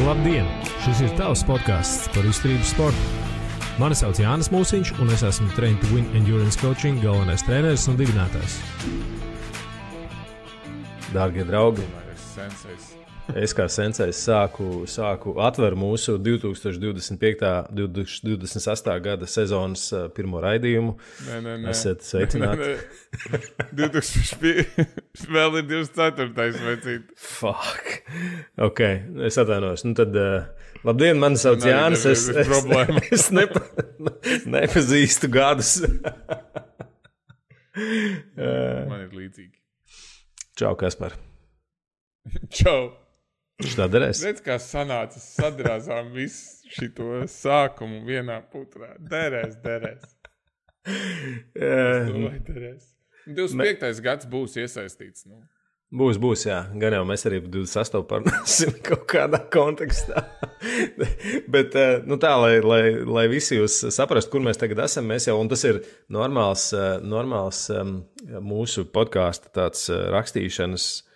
Labdien! Šis ir tavs podcasts par izturības sportu. Mani sauc Jānis Mūsiņš, un es esmu Train to Win Endurance Coaching galvenais treneris un dibinātājs. Dārgie draugi, es kā sensejs sāku atveru mūsu 2025.-2028. gada sezonas pirmo raidījumu. Nē. Esat sveicināti. 2005. Vēl ir 24. vecīt. Fuck. Ok, es atvainojos. Nu tad, labdien, mani sauc Jānis. Es nepazīstu gadus. Man ir līdzīgi. Čau, Kaspar. Čau. Viņš tā derēs? Redz, kā sanāca, sadrāzām visu šito sākumu vienā putrā. Derēs. Derēs. 25. gads būs iesaistīts. Nu. Būs, jā. Gan jau mēs arī par 28. parunāsim kaut kādā kontekstā. Bet, nu tā, lai visi jūs saprastu, kur mēs tagad esam, mēs jau, un tas ir normāls mūsu podkāsta tāds rakstīšanas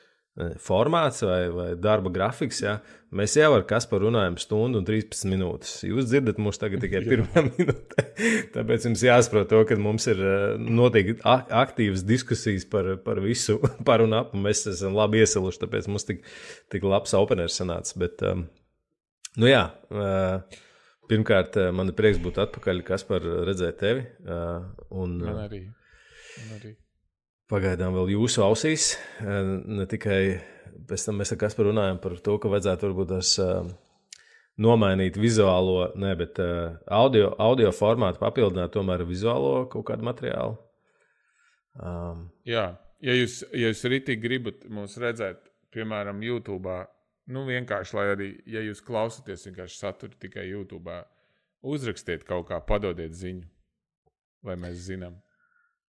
formāts vai darba grafiks, jā. Mēs jau ar Kasparu runājam 1 stundu un 13 minūtes. Jūs dzirdat mūs tagad tikai pirmā minūte. Tāpēc jums jāsaprot to, ka mums ir notiek aktīvas diskusijas par visu, par un ap, un mēs esam labi iesiluši, tāpēc mums tik labs openers sanāca. Bet, nu jā, pirmkārt, man ir prieks būt atpakaļ, Kaspar, redzēt tevi. Man arī. Pagaidām vēl jūsu ausīs, ne tikai pēc tam mēs ar Kasparu runājam par to, ka vajadzētu varbūt tās nomainīt vizuālo, bet audio formātu papildināt tomēr vizuālo kaut kādu materiālu. Jā, ja jūs ritīgi gribat mūs redzēt, piemēram, YouTube'ā, nu vienkārši, lai arī, ja jūs klausaties vienkārši saturu tikai YouTube'ā, uzrakstiet kaut kā, padodiet ziņu, lai mēs zinām.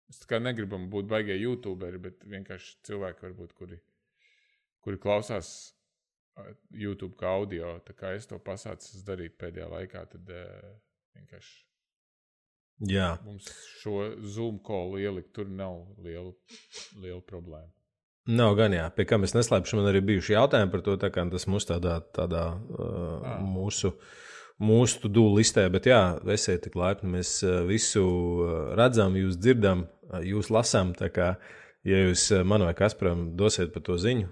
Es tā kā negribam būt baigie YouTuberi, bet vienkārši cilvēki varbūt, kuri klausās YouTube kā audio, tā kā es to pasācis darīt pēdējā laikā, tad vienkārši mums šo Zoom call ielikt, tur nav liela problēma. Nav gan, jā. Pie kā mēs neslēpšu, man arī bijuši jautājumi par to, tā kā tas mūs tādā mūsu to-do listē, bet jā, esiet tik laipni, mēs visu redzam, jūs dzirdam, jūs lasām, tā kā, ja jūs man vai Kasparam dosiet par to ziņu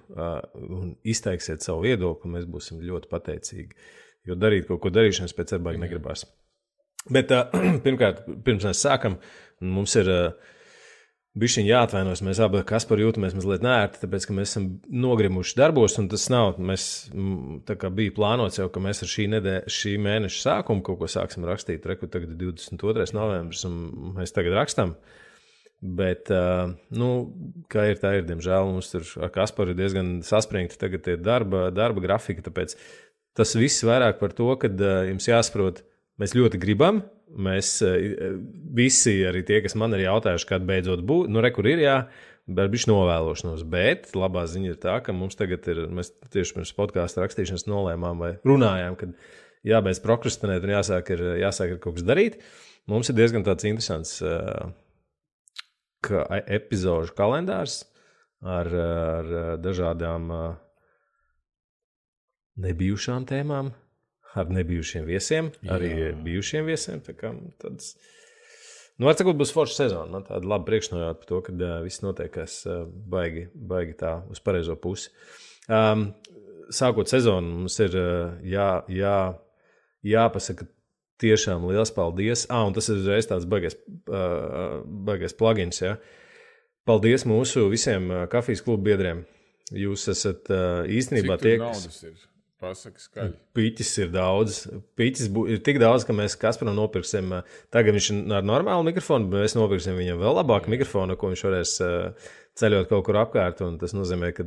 un izteiksiet savu viedokli, mēs būsim ļoti pateicīgi, jo darīt kaut ko darīšanas pēc arbaigi negribās. Bet pirmkārt, pirms mēs sākam, mums ir bišķiņ jāatvainojas, mēs abi Kasparu jūtamies mazliet neērti, tāpēc, ka mēs esam nogrimuši darbos, un tas nav, mēs tā kā bija plānots jau, ka mēs ar šī mēneša sākumu kaut ko sāksim rakstīt, reku tagad 22. novembris, un mēs tagad rakstam, bet, nu, kā ir, tā ir, diemžēl, mums tur ar Kasparu ir diezgan saspringti tagad tie darba grafika, tāpēc tas viss vairāk par to, kad jums jāsaprot, mēs ļoti gribam, mēs visi, arī tie, kas man ir jautājuši, kad beidzot būt, nu, kur ir, jā, bet bišķi novēlošanos, bet labā ziņa ir tā, ka mums tagad ir, mēs tieši pirms podkāsta rakstīšanas nolēmām vai runājām, kad jābeidz prokrastinēt un jāsāk ir kaut kas darīt. Mums ir diezgan tāds interesants epizožu kalendārs ar dažādām nebijušām tēmām, ar nebijušiem viesiem, arī bijušiem viesiem, tā kā tāds, nu, var sakot, būs forša sezona, man tāda laba priekšnojāta par to, kad viss notiekās baigi tā uz pareizo pusi. Sākot sezonu, mums ir jāpasaka tiešām liels paldies. Un tas ir uzreiz tāds baigais plugins, jā. Paldies mūsu visiem kafijas klubu biedriem. Jūs esat īstenībā tie, kas... Cik tur naudas ir? Pasaka skaļi. Piķis ir daudz. Piķis ir tik daudz, ka mēs Kasparam nopirksim. Tagad viņš ar normālu mikrofonu, bet mēs nopirksim viņam vēl labāku mikrofonu, ko viņš varēs ceļot kaut kur apkārt. Un tas nozīmē, ka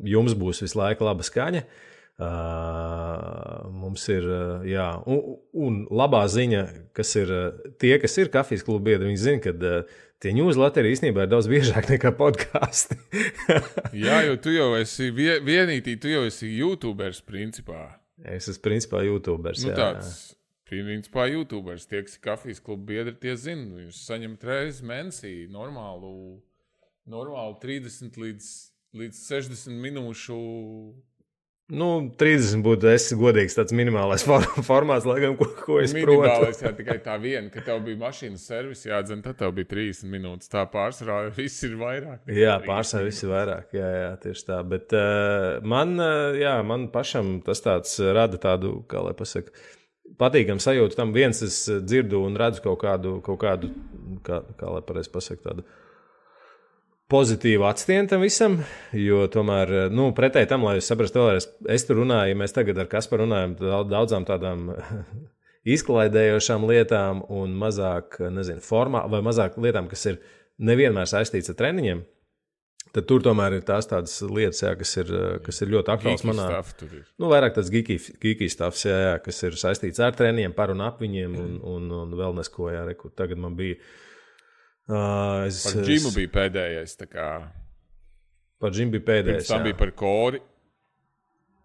jums būs visu laiku laba skaņa. Mums ir, jā. Un labā ziņa, kas ir tie, kas ir kafijas klubu biedri, viņi zina, ka tie newsletteri īstenībā ir daudz biežāk nekā podkāsti. Jā, jo tu jau esi vienītī, tu jau esi YouTubers principā. Es esmu principā YouTubers, jā. Nu tāds, principā YouTubers, tie, kas ir kafijas klubu biedri, tie zina. Jūs saņemat reizi mēnesī normālu 30 līdz 60 minūšu 30 būtu, es godīgs tāds minimālais formāts, laikam, ko es protu. Minimālais, jā, tikai tā viena, ka tev bija mašīnas servis jādzen, tad tev bija 30 minūtes. Tā pārsvarā viss ir vairāk. Jā, pārsvarā viss ir vairāk, jā, tieši tā. Bet man pašam tas tāds rada tādu, kā lai pasaka, patīkam sajūtu tam. Viens es dzirdu un redzu kaut kādu kā lai pareizi pasaka, tādu pozitīvu atstienu tam visam, jo tomēr, pretēji tam, lai jūs saprastu vēlreiz, es tur runāju, ja mēs tagad ar Kasparu runājam daudzām tādām izklaidējošām lietām un mazāk, formā, vai mazāk lietām, kas ir nevienmēr saistīts ar treniņiem, tad tur tomēr ir tādas lietas, jā, kas ir ļoti aktuāls manā. Vairāk tāds geeky stuffs, jā, kas ir saistīts ar treniņiem, par un ap viņiem un vēl nesko, jā, kur tagad man bija. Par džimu bija pēdējais. Par džimu bija pēdējais. Tam bija par kori.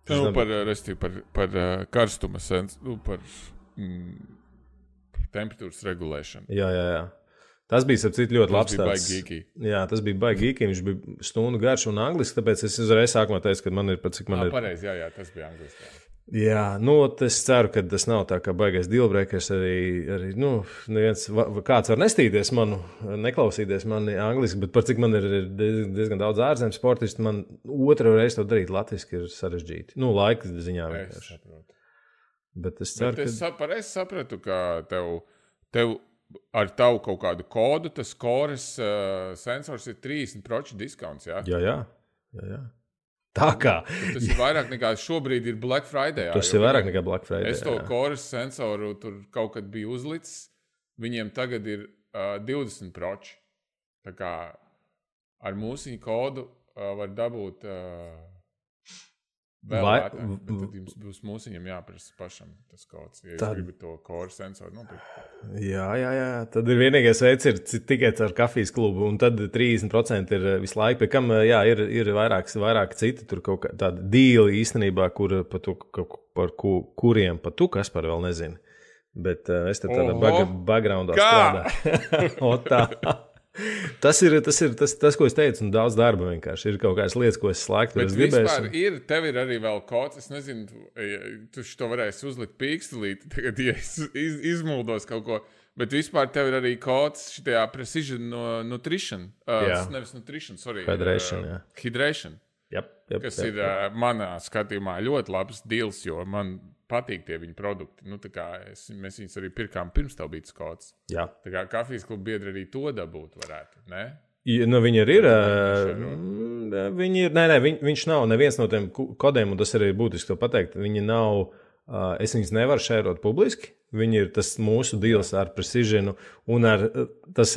Par karstuma sensu, par temperatūras regulēšanu. Jā. Tas bija ļoti labs. Tas bija baigi geeky. Viņš bija stundu garš un angliski, tāpēc es uzreiz sākumā teicu, ka man ir pat cik man ir. Pareizi, jā, tas bija angliski. Jā, es ceru, ka tas nav tā kā baigais dealbreakers arī neviens, kāds var nestīties neklausīties mani angliski, bet par cik man ir diezgan daudz ārzemju sportistu, man otru reizi to darīt latviski ir sarežģīti. Laika ziņā vienkārši. Bet es ceru, ka... Es sapratu, ka tev ar tavu kaut kādu kodu, tas kores sensors ir 30% discounts, jā? Jā. Tā kā. Tas ir vairāk nekā šobrīd ir Black Friday. Tas ir vairāk nekā Black Friday. Es to kores sensoru tur kaut kad biju uzlicis. Viņiem tagad ir 20%. Tā kā ar mūsiņu kodu var dabūt vēl lētāk. Tad jums būs mūsiņam jāprasa pašam tas kods, ja jūs gribat to kores sensoru nopirkt. Jā. Tad ir vienīgais veids ir tikai ar kafijas klubu, un tad 30% ir visu laiku. Pie kam, ir vairāk citi, tur kaut kā tādi dīli īstenībā, par kuriem pat tu, Kaspar, vēl nezini. Bet es te tādā backgroundā strādāju. Tā. Tas ir tas, ko es teicu, un daudz darba vienkārši. Ir kaut kādas lietas, ko es slēgtu. Bet vispār tev ir arī vēl kods, es nezinu, tu to varēsi uzlikt pīkstelīt, tagad, ja izmuldos kaut ko, bet vispār tev ir arī kods šitajā Precision Nutrition. Nevis Nutrition, sorry. Hydration. Kas ir manā skatījumā ļoti labs deals, jo man patīk tie viņa produkti. Mēs viņus arī pirkām pirms tev bija kods. Jā. Tā kā kafijas kluba biedri arī to dabūt varētu, ne? Viņi ir. Viņš nav neviens no tiem kodiem, un tas arī ir būtiski to pateikt. Viņi nav, es viņus nevaru šērot publiski. Viņi ir tas mūsu deals ar Precision, un tas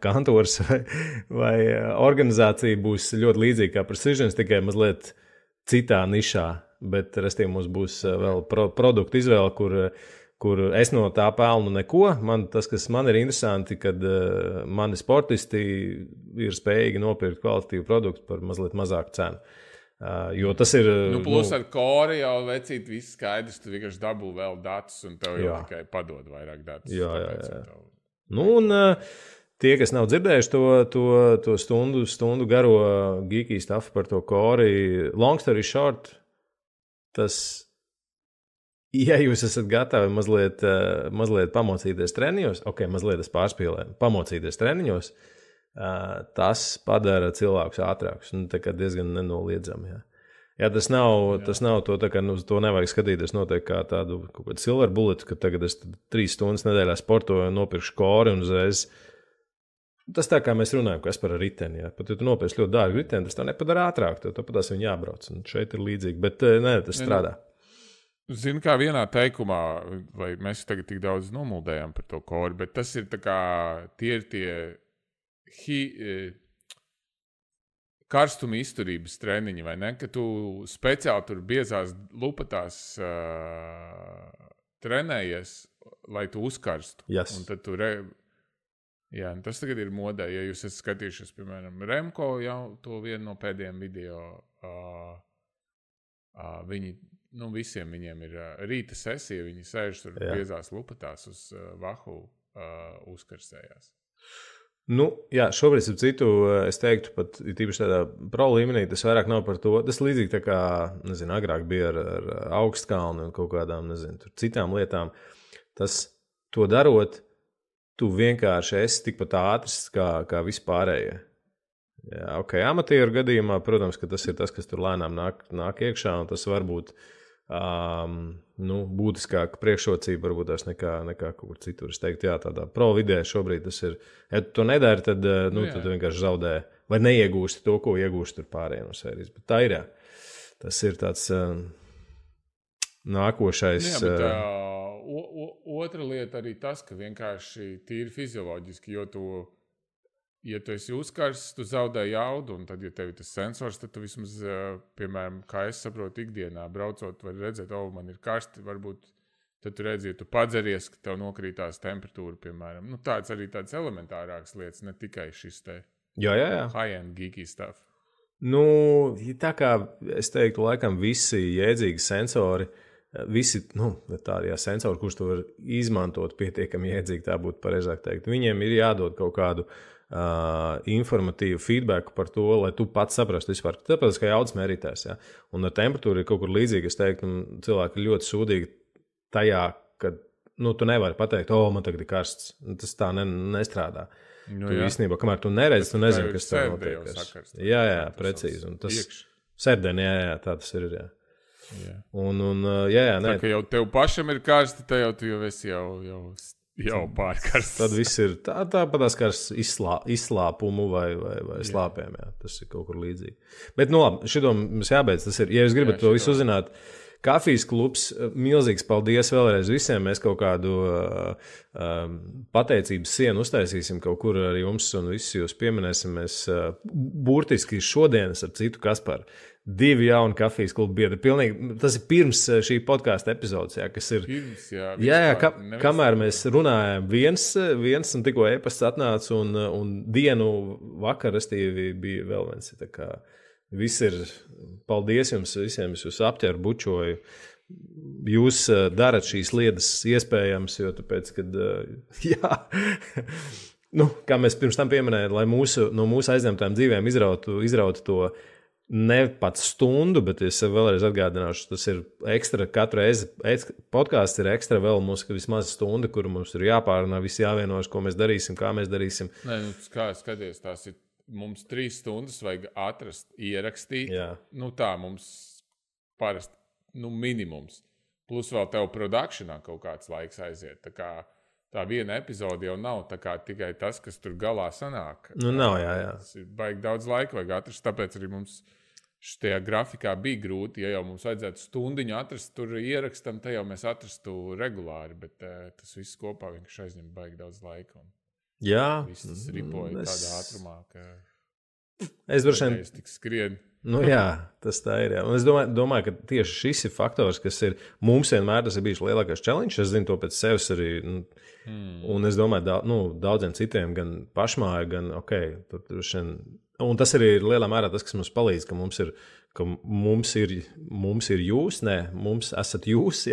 kantors vai organizācija būs ļoti līdzīga kā Precision, tikai mazliet citā nišā. Bet restīvi mums būs vēl produktu izvēle, kur es no tā pelnu neko. Tas, kas man ir interesanti, kad mani sportisti ir spējīgi nopirkt kvalitatīvu produktu par mazliet mazāku cenu. Jo tas ir... Plus ar kori jau vecīt viss skaidrs, tu vienkārši dabū vēl datus un tev jau tikai padod vairāk datus. Jā. Un tie, kas nav dzirdējuši to stundu garo geeky stuff par to kori, long story short, tas, ja jūs esat gatavi mazliet pamocīties treniņos, mazliet es pārspīlēju, pamocīties treniņos, tas padara cilvēkus ātrākus, tā kā diezgan nenoliedzami, jā. Jā, tas nav to, tā kā to nevajag skatīties noteikti kā tādu kaut kādu silver bullet, ka tagad es 3 stundas nedēļā sportoju, nopirkšu kori un uzreiz. Tas tā kā mēs runājam, kas par riteni. Ja? Pat, ja tu nopērci ļoti dārgu riteni, tas tā nepadara ātrāk. Tev patās viņi jābrauc. Un šeit ir līdzīgi. Bet tas strādā. Zini, kā vienā teikumā, vai mēs tagad tik daudz nomuldējām par to kori, bet tas ir tā kā tie karstuma izturības treniņi, vai ne? Ka tu speciāli tur biezās lupatās trenējies, lai tu uzkarstu. Yes. Un tad tu Jā, tas tagad ir modē. Ja jūs esat skatījušies, piemēram, Remko, jau to vienu no pēdējiem video, viņi, visiem viņiem ir rīta sesija, viņi sēž tur biezās lupatās uz vahu uzkarstējās. Nu, jā, šobrīd, ap citu, es teiktu, pat tīpaši tādā pro līmenī, tas vairāk nav par to. Tas līdzīgi tā kā, nezinu, agrāk bija ar augstkalnu un kaut kādām, nezinu, tur citām lietām. Tas, to darot, tu vienkārši esi tikpat ātrs kā vispārējie. Jā, ok, amatieru gadījumā, protams, ka tas ir tas, kas tur lēnām nāk iekšā, un tas var būt būtiskāka priekšrocība varbūt tās nekā kaut kur citur. Es teiktu, jā, tādā pro vidē šobrīd tas ir, ja tu to nedari, tad vienkārši zaudē vai neiegūsti to, ko iegūsti tur pārējiem no sērijas. Bet tā ir, jā. Tas ir tāds nākošais. Jā, bet otra lieta arī tas, ka vienkārši tīri fizioloģiski, jo ja tu esi uzkarsts, tu zaudē jaudu, un tad, ja tev ir tas sensors, tad tu vismaz, piemēram, kā es saprotu, ikdienā braucot, var redzēt, man ir karsti, varbūt tad tu redzi, ja tu padzeries, ka tev nokrītās temperatūra, piemēram. Tāds arī tāds elementārāks lietas, ne tikai šis te high-end geeky stuff. Tā kā es teiktu, laikam visi jēdzīgi sensori, tādi sensori, kurus tu var izmantot pietiekami jēdzīgi, tā būtu pareizāk teikt. Viņiem ir jādod kaut kādu informatīvu feedbacku par to, lai tu pats saprastu vispār. Tāpēc, ka jaudas mērītājs, ja? Un ar temperatūru ir kaut kur līdzīgi, es teiktu, cilvēki ir ļoti sūdīgi tajā, ka tu nevari pateikt, man tagad ir karsts. Tas tā nestrādā. Tu īstenībā, kamēr tu neredzi, tu nezini, kas tev notiek. Jā, precīzi. Un tas sērdien, jā, tā tas ir, jā. Tā, ka jau tev pašam ir karsti, tad tu jau esi jau pārkarsts. Tad viss ir tāpatās kā izslāpumu vai slāpēm. Jā. Tas ir kaut kur līdzīgi. Bet, labi, šito mums jābeidz. Tas ir, ja jūs gribat to visu uzzināt, Kafijas klubs, milzīgs paldies vēlreiz visiem. Mēs kaut kādu pateicības sienu uztaisīsim kaut kur ar jums un visus jūs pieminēsim. Mēs burtiski šodienas ar citu Kasparu 2 jauni Kafijas klubu biedri. Pilnīgi, tas ir pirms šī podkāsta epizodes, kas ir. Pirms, kamēr mēs runājām viens un tikko e-pasts atnāca un dienu vakar, restīvi, bija vēl viens. Tā kā viss ir, paldies jums visiem, es jūs apķeru, bučoju. Jūs darat šīs lietas iespējams, jo tāpēc, kad, kā mēs pirms tam pieminējām, lai no mūsu aizņemtām dzīvēm izrautu to ne pats stundu, bet es vēlreiz atgādināšu, tas ir ekstra, katru reizi podkāsts ir ekstra vēl mums, ka vismaz stunda, kuru mums ir jāpārunā, visi jāvienojas, ko mēs darīsim, kā mēs darīsim. Nē, kā skaties, tās ir mums 3 stundas vajag atrast, ierakstīt. Jā. Tā mums parasti, minimums. Plus vēl tev produkšanā kaut kāds laiks aiziet. Tā viena epizode jau nav tikai tas, kas tur galā sanāk. Nav, jā. Tas ir baigi daudz laika vajag atrast, tāpēc arī mums šajā grafikā bija grūti. Ja jau mums vajadzētu stundiņu atrast, tur ierakstam, te jau mēs atrastu regulāri, bet tas viss kopā vienkārši aizņem baigi daudz laika. Jā. Viss tas ripoja tādā ātrumā, ka es droši vien tik skrien. Jā, tas tā ir. Jā. Un es domāju, ka tieši šis ir faktors, kas ir mums vienmēr tas ir bijis lielākais challenge. Es zinu to pēc sevis arī. Un es domāju, daudziem citiem, gan pašmāju, gan tur šien. Un tas arī ir lielā mērā tas, kas mums palīdz, ka mums ir jūs, mums esat jūs,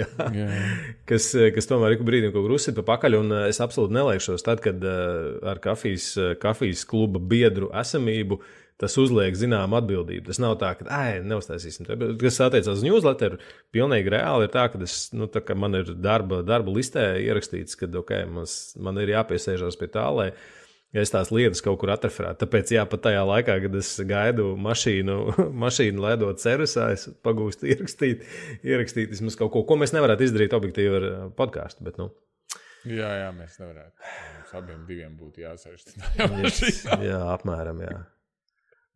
kas tomēr ik brīdim kaut kur uzsit pa pakaļ, un es absolūti neliekšos tad, kad ar kafijas kluba biedru esamību tas uzliek zinām atbildību. Tas nav tā, ka neuztaisīsim. Kas attiecās uz newsletteru, pilnīgi reāli ir tā, ka man ir darba listē ierakstīts, ka man ir jāpiesēžās pie tā, lai es tās lietas kaut kur atreferētu. Tāpēc, pat tajā laikā, kad es gaidu mašīnu laidot servisā, es pagūstu ierakstīt vismaz kaut ko mēs nevarētu izdarīt objektīvi ar podcastu, bet, Jā, mēs nevarētu. Mums abiem diviem būtu jāsēž. Jā, apmēram, jā.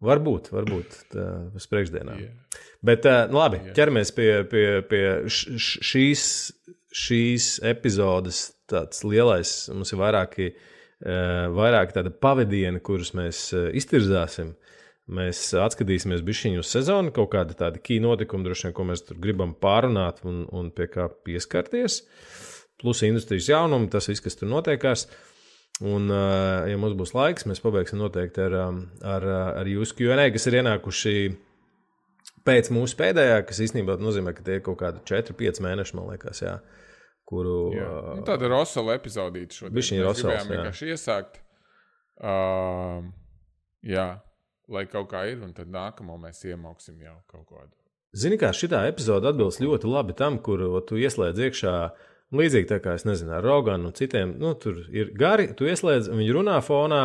Varbūt uz priekšdienām. Yeah. Bet, labi, ķeramies pie šīs epizodes. Tāds lielais, mums ir vairāki tādi pavadieni, kurus mēs iztirzāsim. Mēs atskatīsimies bišķiņu uz sezonu, kaut kādi tādi key notikumi, droši vien, ko mēs tur gribam pārunāt un pie kā pieskarties. Plus industrijas jaunumi, tas viss, kas tur notiekās. Un, ja mums būs laiks, mēs pabeigsim noteikti ar jūsu Q&A, kas ir ienākuši pēc mūsu pēdējā, kas īstenībā nozīmē, ka tie ir kaut kādi 4-5 mēneši, man liekas, kuru... Tāda Rosala epizodīta šodien. Bišķiņa Rosals, vienkārši iesākt. Jā, lai kaut kā ir, un tad nākamo mēs iemauksim jau kaut kādu. Zini, kā šitā epizode atbilst ļoti labi tam, kur tu ieslēdz iekšā, līdzīgi tā kā, es nezinu, ar Roganu un citiem, tur ir gari, tu ieslēdz, un viņi runā fonā,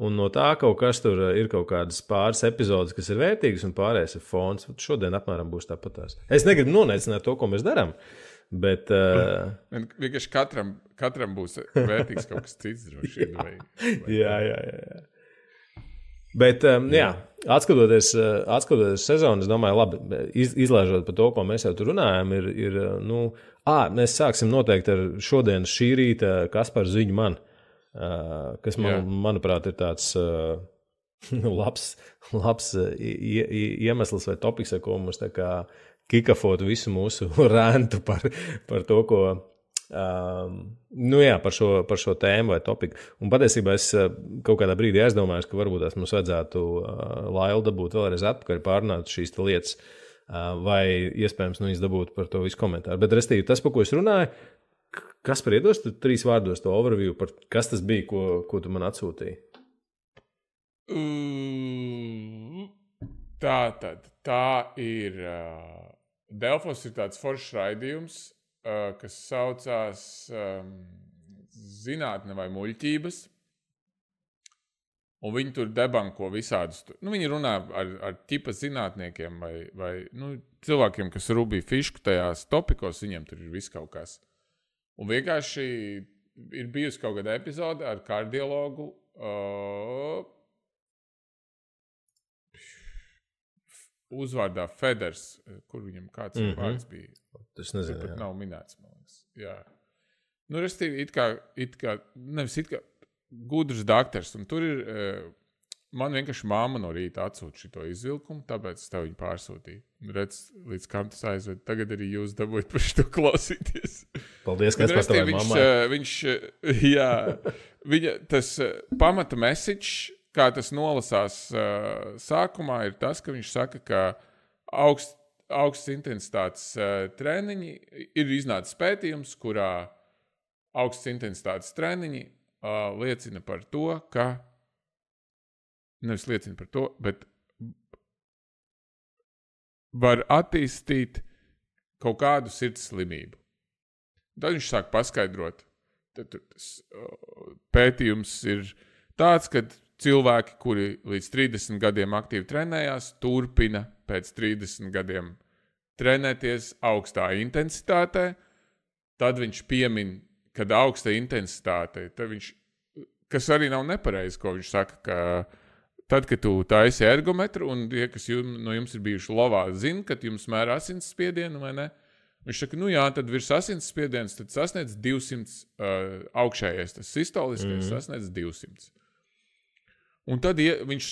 un no tā kaut kas tur ir kaut kādas pāris epizodes, kas ir vērtīgas, un pārējais ir fons. Šodien apmēram būs tāpatās. Es negribu noneicināt to, ko mēs darām, bet... Vienkārši katram būs vērtīgs kaut kas cits, droši vien. Jā. Bet, jā, atskatoties sezonu, es domāju, labi, izlaižot par to, ko mēs jau tur runājam, mēs sāksim noteikti ar šodienas šī rīta Kaspar ziņu man, kas, manuprāt, ir tāds labs iemesls vai topiks, ar ko mums tā kā kikafot visu mūsu rēntu par to, ko... par šo tēmu vai topiku. Un patiesībā es kaut kādā brīdī aizdomājos, ka varbūt mums vajadzētu Lailu dabūt vēlreiz atpakaļ, pārnāt šīs lietas, vai iespējams viņas dabūt par to visu komentāru. Bet restīvi, tas, par ko es runāju, kas par iedos, tu 3 vārdos to overview, par kas tas bija, ko tu man atsūtīji? Tā ir Delfos ir tāds foršs raidījums, kas saucās Zinātne vai muļķības. Un viņi tur debanko visādus. Viņi runā ar ķipa zinātniekiem vai cilvēkiem, kas rūpīgi fišku tajās topikos, viņiem tur ir viss kaut kas. Un vienkārši ir bijusi kaut kāda epizode ar kardiologu. Uzvārdā Feders, kur viņam kāds vārds bija. Tas nezinu. Pat nav minēts, man liekas. Jā. Restīvi, it kā gudrs daktars. Un tur ir, man vienkārši māma no rīta atsūta šito izvilkumu, tāpēc es tev viņu pārsūtīju. Redz, līdz kam tas aizved. Tagad arī jūs dabūjat par šito klausīties. Paldies, kas par tavai mammai. Viņa tas pamata message, kā tas nolasās sākumā, ir tas, ka viņš saka, ka augsts intensitātes treniņi ir iznācis pētījums, kurā augsts intensitātes treniņi liecina par to, ka nevis liecina par to, bet var attīstīt kaut kādu sirds slimību. Tad viņš sāk paskaidrot. Tad tas pētījums ir tāds, ka cilvēki, kuri līdz 30 gadiem aktīvi trenējās, turpina pēc 30 gadiem trenēties augstā intensitātē. Tad viņš piemin, kad augsta intensitāte, kas arī nav nepareizi, ko viņš saka, ka tad, kad tu taisi ergometru, un tie, kas no jums ir bijuši lovā, zina, kad jums mēra asinsspiedienu, vai ne? Viņš saka, tad virs asinsspiedienas tad sasniedz 200 augšējais, tas sistoliskais sasniedz 200. Un tad viņš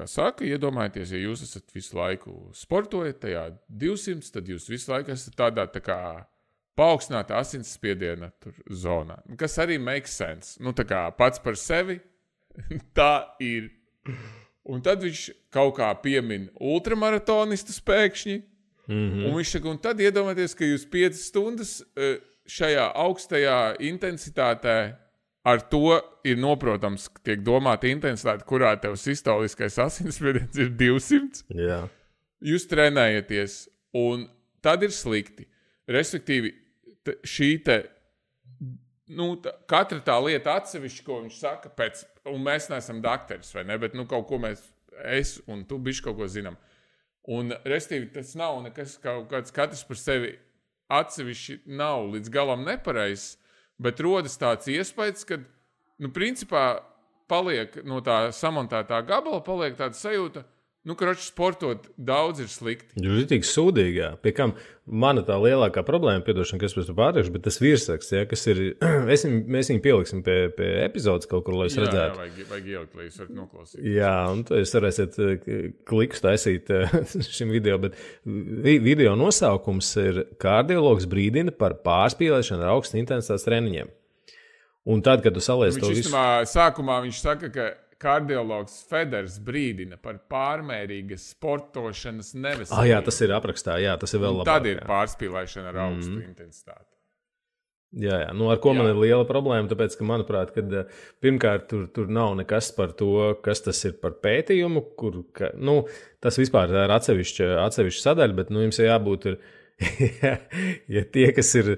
saka, iedomājieties, ja jūs esat visu laiku sportojat tajā 200, tad jūs visu laiku esat tādā tā kā paaugstināta asinsspiediena zonā. Kas arī makes sense. Tā kā pats par sevi tā ir. Un tad viņš kaut kā piemin ultramaratonistus pēkšņi. Un viņš saka, un tad iedomājieties, ka jūs 5 stundas šajā augstajā intensitātē ar to ir noprotams, ka tiek domāta intensitāte, kurā tev sistoliskais asinsspiediens ir 200. Jā. Jūs trenējaties, un tad ir slikti. Respektīvi, katra tā lieta atsevišķi, ko viņš saka, un mēs neesam dakteris, vai ne, bet kaut ko es un tu bišķi kaut ko zinām. Un, respektīvi, tas nav nekas kaut kāds katrs par sevi atsevišķi nav līdz galam nepareizs, bet rodas tāds iespējas, ka, principā, paliek no tā samontētā gabala, paliek tāda sajūta, kroči sportot daudz ir slikti. Jūs ir tik sūdīgi, jā. Pie kam mana tā lielākā problēma, piedošana, kas pēc to pārteikšu, bet tas virsraksts, jā, kas ir, mēs viņu pieliksim pie epizodes kaut kur, lai es redzētu. Jā, vajag ielikt, lai jūs varat noklausīt. Jā, un jūs varēsiet klikus taisīt šim video, bet video nosaukums ir Kardiologs brīdina par pārspīlēšanu ar augstu intensitātes treniņiem. Un tad, kad tu saliec to visu... Sākumā viņš saka, ka kardiologs Feders brīdina par pārmērīgas sportošanas neveselību. Jā, tas ir aprakstā, jā, tas ir vēl labāk. Tad ir pārspīlēšana ar augstu intensitāti. Jā, ar ko man ir liela problēma, tāpēc, ka, manuprāt, pirmkārt, tur nav nekas par to, kas tas ir par pētījumu, tas vispār ir atsevišķa sadaļa, bet, jums ir jābūt ja tie, kas ir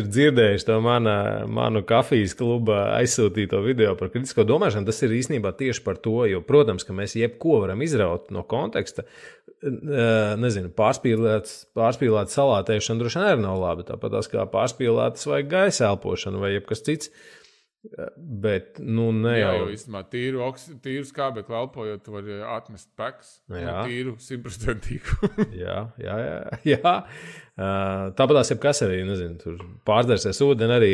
dzirdējuši to manu kafijas kluba aizsūtīto video par kritisko domāšanu, tas ir īstenībā tieši par to, jo, protams, ka mēs jebko varam izraut no konteksta, nezinu, pārspīlēta salātēšana droši vien arī nav labi, tāpat tās kā pārspīlētas vai gaisa elpošana vai jebkas cits. Bet, ne jau. Jā, īstenībā tīru skābekli elpojot, tu vari atmest peks. Tīru 100%. jā. Tāpat tās jebkas arī, nezinu, tur pārdērsies ūdeni, arī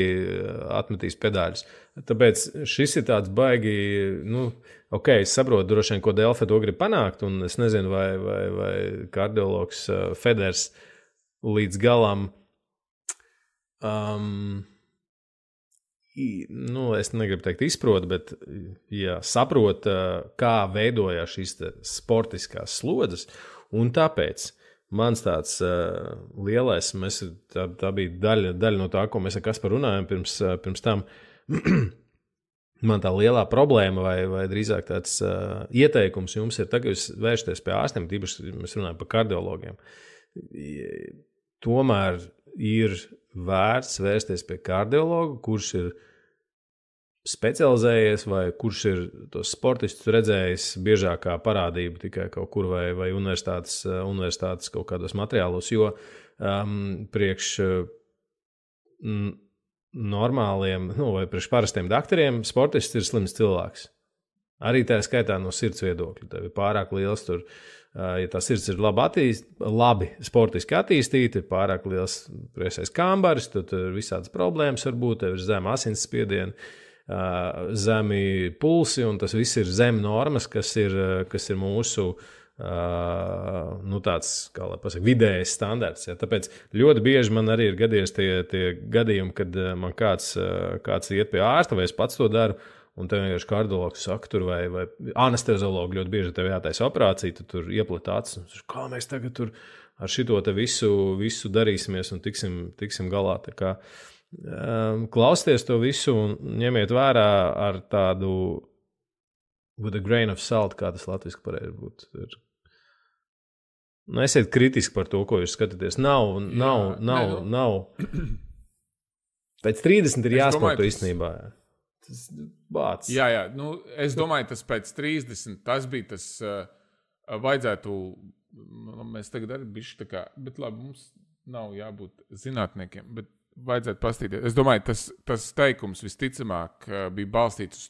atmetīs pedāļus. Tāpēc šis ir tāds baigi, es saprotu droši vien, ko Delfe to grib panākt, un es nezinu, vai kardiologs Feders līdz galam es negribu teikt izprot, bet saprot, kā veidojās šīs sportiskās slodzes, un tāpēc mans tāds lielais, tā bija daļa no tā, ko mēs ar Kasparu runājam pirms tam, man tā lielā problēma vai drīzāk tāds ieteikums jums ir, tagad jūs vēršaties pie ārstiem, tīpaši mēs runājam par kardiologiem, tomēr ir vērts vērsties pie kardiologa, kurš ir specializējies vai kurš ir tos sportistus redzējis biežākā parādība tikai kaut kur vai universitātes kaut kādos materiālos, jo priekš normāliem vai priekš parastiem daktariem sportists ir slims cilvēks. Arī tā skaitā no sirds viedokļa. Tev ir pārāk liels tur, ja tā sirds ir labi sportiski attīstīta, ir pārāk liels priekšējais kambaris, tad ir visādas problēmas varbūt, tev ir zema asinsspiediena, zemi pulsi, un tas viss ir zem normas, kas ir mūsu tāds, kā lai pasaka, vidējais standarts. Ja? Tāpēc ļoti bieži man arī ir gadījies tie gadījumi, kad man kāds iet pie ārsta, vai es pats to daru, un tev vienkārši kardiologs saka, tur vai anesteziologi ļoti bieži tev jātaisa operācija, tu tur ieplet acis, un kā mēs tagad tur ar šito te visu darīsimies un tiksim galā. Tā kā klausieties to visu un ņemiet vērā ar tādu with a grain of salt, kā tas latviski pareizi būtu. Esiet kritiski par to, ko jūs skatāties. Nav. Pēc 30 ir jāspēr to īstenībā. Tas bāc. Jā, es domāju, tas pēc 30, tas bija tas, vajadzētu, mēs tagad arī bišķi tā kā, bet labi, mums nav jābūt zinātniekiem, bet vajadzētu pastīties. Es domāju, tas teikums visticamāk bija balstīts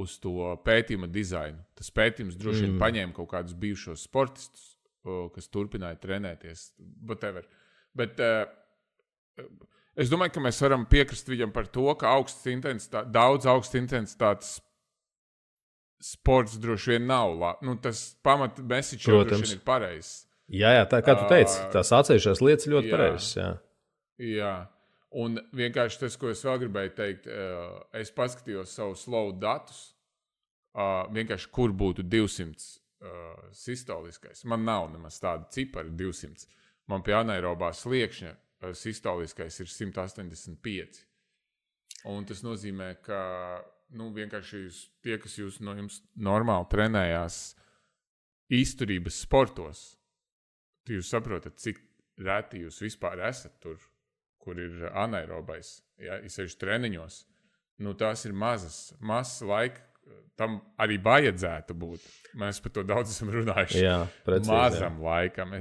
uz to pētījuma dizainu. Tas pētījums droši vien paņēma kaut kādus bijušos sportistus, kas turpināja trenēties, whatever. Bet es domāju, ka mēs varam piekrist viņam par to, ka daudz augsts intensitātes sports droši vien nav labi. Tas pamat message droši vien ir pareizs. Jā, tā kā tu teici, tās atsevišķās lietas ļoti pareizas. Jā, un vienkārši tas, ko es vēl gribēju teikt, es paskatījos savu slow datus, vienkārši kur būtu 200 sistoliskais. Man nav nemaz tāda cipara 200. Man pie anaerobā sliekšņa sistoliskais ir 185. Un tas nozīmē, ka vienkārši tie, kas no jums normāli trenējās izturības sportos, jūs saprotat, cik reti jūs vispār esat tur, kur ir anaerobais, sevišķi treniņos. Tās ir mazas laika, tam arī vajadzētu būt. Mēs par to daudz esam runājuši. Jā, precīzi. Mazam laikam.